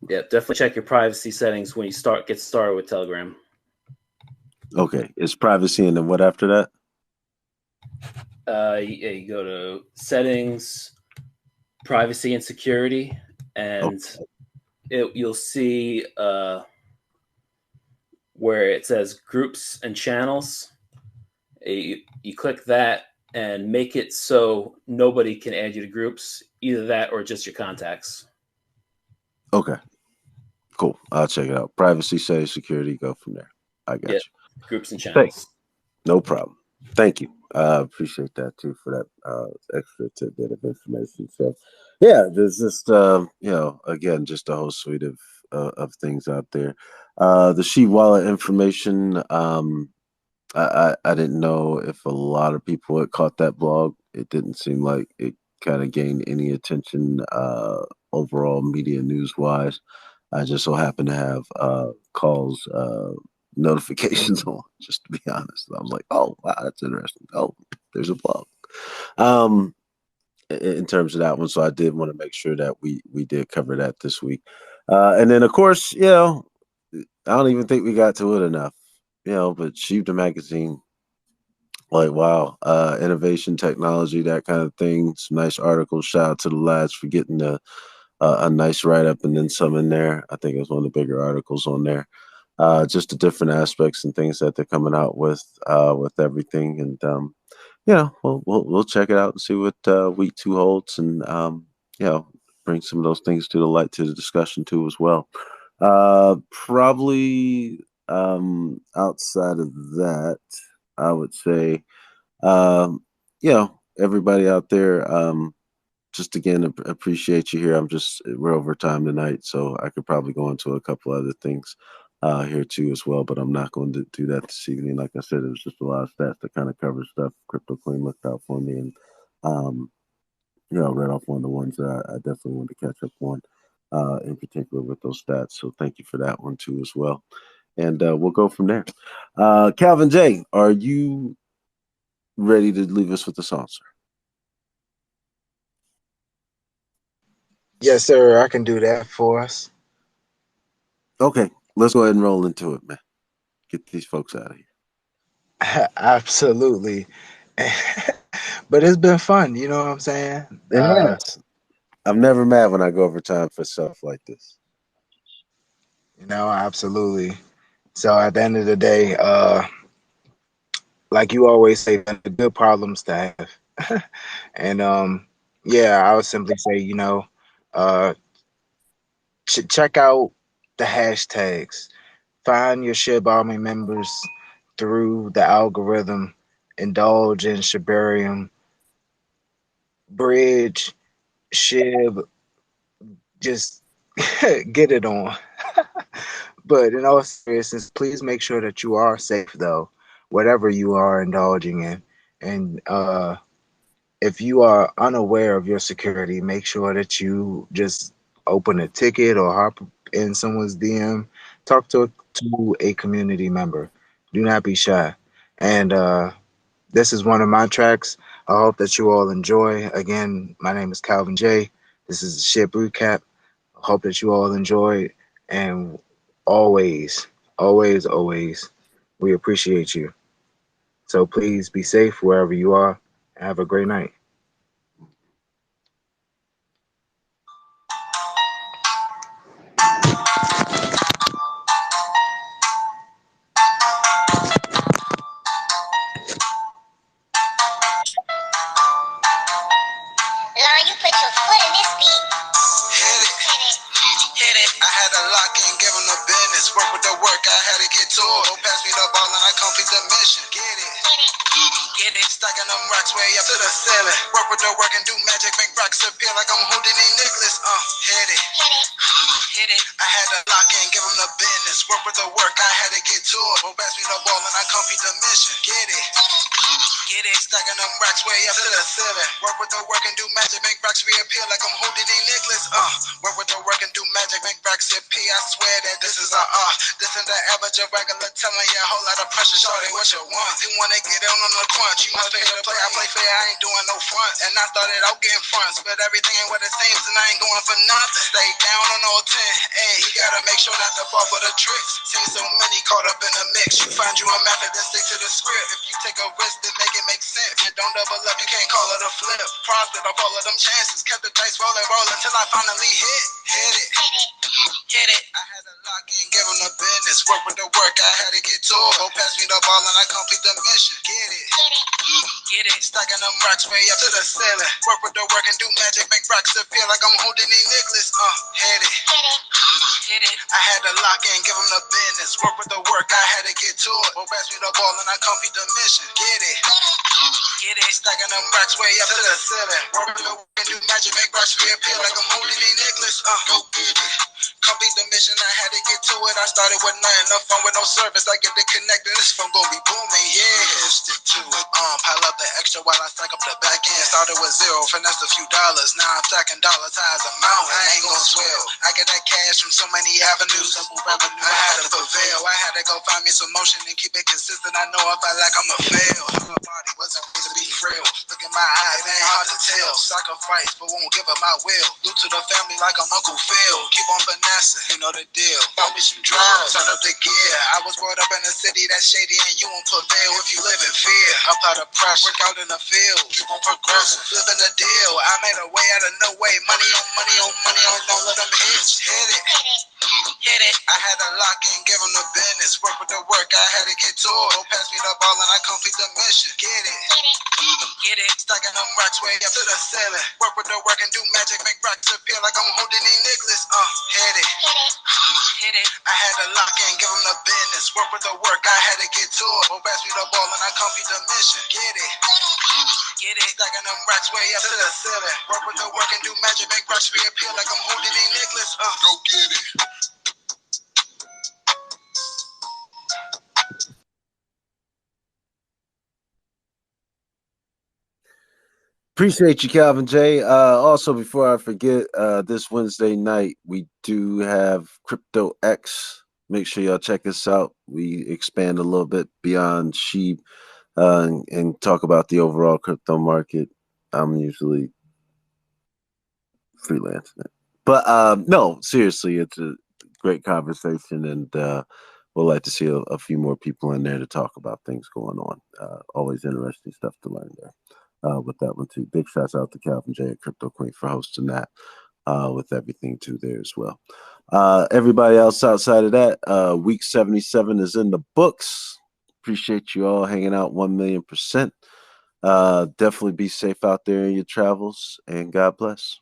Yeah, definitely check your privacy settings when you get started with Telegram. Okay, it's privacy, and then what after that? You go to settings, privacy and security, and you'll see where it says groups and channels. You click that, and make it so nobody can add you to groups, either that or just your contacts. Okay. Cool. I'll check it out. Privacy, safe, security, go from there. I got you. Groups and Thanks. channels. No problem. Thank you. I appreciate that too for that extra tidbit of information. So, yeah, there's just again, just a whole suite of things out there. The She Wallet information. I didn't know if a lot of people had caught that blog. It didn't seem like it kind of gained any attention overall media news wise. I just so happen to have calls notifications on, just to be honest. I was like, oh wow, that's interesting. Oh, there's a blog. In terms of that one, so I did want to make sure that we did cover that this week. And then of course, I don't even think we got to it enough. But Shiba magazine, like wow, innovation, technology, that kind of thing. Some nice articles. Shout out to the lads for getting a nice write up and then some in there. I think it was one of the bigger articles on there. Just the different aspects and things that they're coming out with everything, and we'll check it out and see what week 2 holds, and bring some of those things to the light to the discussion too as well. Probably outside of that, I would say, everybody out there, just again, appreciate you here. We're over time tonight, so I could probably go into a couple other things here too as well, but I'm not going to do that this evening. Like I said, it was just a lot of stats that kind of cover stuff. Crypto Queen looked out for me, and read off one of the ones that I definitely wanted to catch up on, in particular with those stats. So thank you for that one too as well. And we'll go from there. Calvin J, are you ready to leave us with the song, sir? Yes, sir. I can do that for us. Okay, let's go ahead and roll into it, man. Get these folks out of here. Absolutely. But it's been fun, you know what I'm saying? It has. I'm never mad when I go over time for stuff like this. Absolutely. So at the end of the day, like you always say, the good problems to have. And I would simply say, check out the hashtags. Find your SHIB Army members through the algorithm. Indulge in Shibarium, Bridge, Shib. Just get it on. But in all seriousness, please make sure that you are safe, though, whatever you are indulging in. And if you are unaware of your security, make sure that you just open a ticket or hop in someone's DM, talk to a community member. Do not be shy. And this is one of my tracks. I hope that you all enjoy. Again, my name is Calvin J. This is the SHIB Recap. I hope that you all enjoy, and always, always, always, we appreciate you. So please be safe wherever you are. Have a great night. Lauren, you put your foot in this beat. Hit it. I had to lock in, give him the business. Work with the work, I had to get to it. Don't pass me the ball and I complete the mission. Get it. Get it. Stacking them rocks way up to the ceiling. Work with the work and do magic, make rocks appear like I'm Houdini Nicholas. Hit it. Hit it. I had to lock in, give him the business. Work with the work, I had to get to it. Don't pass me the ball and I complete the mission. Get it. Get it. Stacking them rocks way up to the ceiling. Work with the work and do magic, make rocks reappear like I'm Houdini Nicholas. Work with the work and do magic, make rocks appear. I swear that this is this is the average of regular telling you a whole lot of pressure. Shorty, what you want? You wanna get on the crunch? You must pay to play. I play fair, I ain't doing no front. And I started out getting fronts, but everything ain't what it seems, and I ain't going for nothing. Stay down on all 10. Hey, you gotta make sure not to fall for the tricks. Seen so many caught up in the mix. You find you a method, then stick to the script. If you take a risk, then make it make sense. And don't double up, you can't call it a flip. Profit off all of them chances. Kept the dice rolling till I finally hit it. Hit it. I had to lock in, give them the business. Work with the work, I had to get to it. Go pass me the ball and I complete the mission. Get it. Get it. Stacking them rocks way up to the ceiling. Work with the work and do magic, make rocks appear like I'm holding a necklace. Hit it. Hit it. I had to lock in, give them the business. Work with the work, I had to get to it. Go pass me the ball and I complete the mission. Get it. Get it. Stacking them rocks way up to the ceiling. Work with the work and do magic, make rocks reappear like I'm holding a necklace. Go get it. Complete the mission, I had to get to it. I started with nothing, no phone with no service. I get the connector, this phone gon' be booming, yeah. Stick to it. Pile up the extra while I stack up the back end. Started with zero, finessed a few dollars. Now I'm stacking dollars high as a mountain. I ain't gon' swell. I get that cash from so many avenues. Simple revenue, I had to prevail. I had to go find me some motion and keep it consistent. I know if I lack, I'ma fail. My body wasn't raised to be frail. Look in my eyes, ain't hard to tell. Sacrifice, but won't give up my will. Loot to the family like I'm Uncle Phil. Keep on finessing, you know the deal. Found me some drugs, turn up the gear. I was brought up in a city that's shady and you won't prevail if you live in fear. Apply the pressure, work out in the field. Keep on progressing, living the deal. I made a way out of no way. Money on money on money on all of them hits. Hit it. Hit it. I had to lock in, give them the business. Work with the work, I had to get to it. Go pass me the ball and I complete the mission. Get it. Get it. Stacking them rocks way up to the ceiling. Work with the work and do magic, make rocks appear like I'm holding a necklace. Hit it. Hit it. I had to lock in, give them the business. Work with the work, I had to get to it. Go pass me the ball and I complete the mission. Get it. Get it. Stacking them rocks way up to the ceiling. Work with the work and do magic, make rocks reappear like I'm holding a necklace. Go get it. Appreciate you, Calvin J. Also, before I forget, this Wednesday night we do have Crypto X. Make sure y'all check us out. We expand a little bit beyond SHIB and talk about the overall crypto market. I'm usually freelancing it, but no, seriously, it's a great conversation, and we'll like to see a few more people in there to talk about things going on. Always interesting stuff to learn there. With that one too. Big shouts out to Calvin J at Crypto Queen for hosting that with everything too there as well. Everybody else outside of that, week 77 is in the books. Appreciate you all hanging out 1,000,000%. Definitely be safe out there in your travels, and God bless.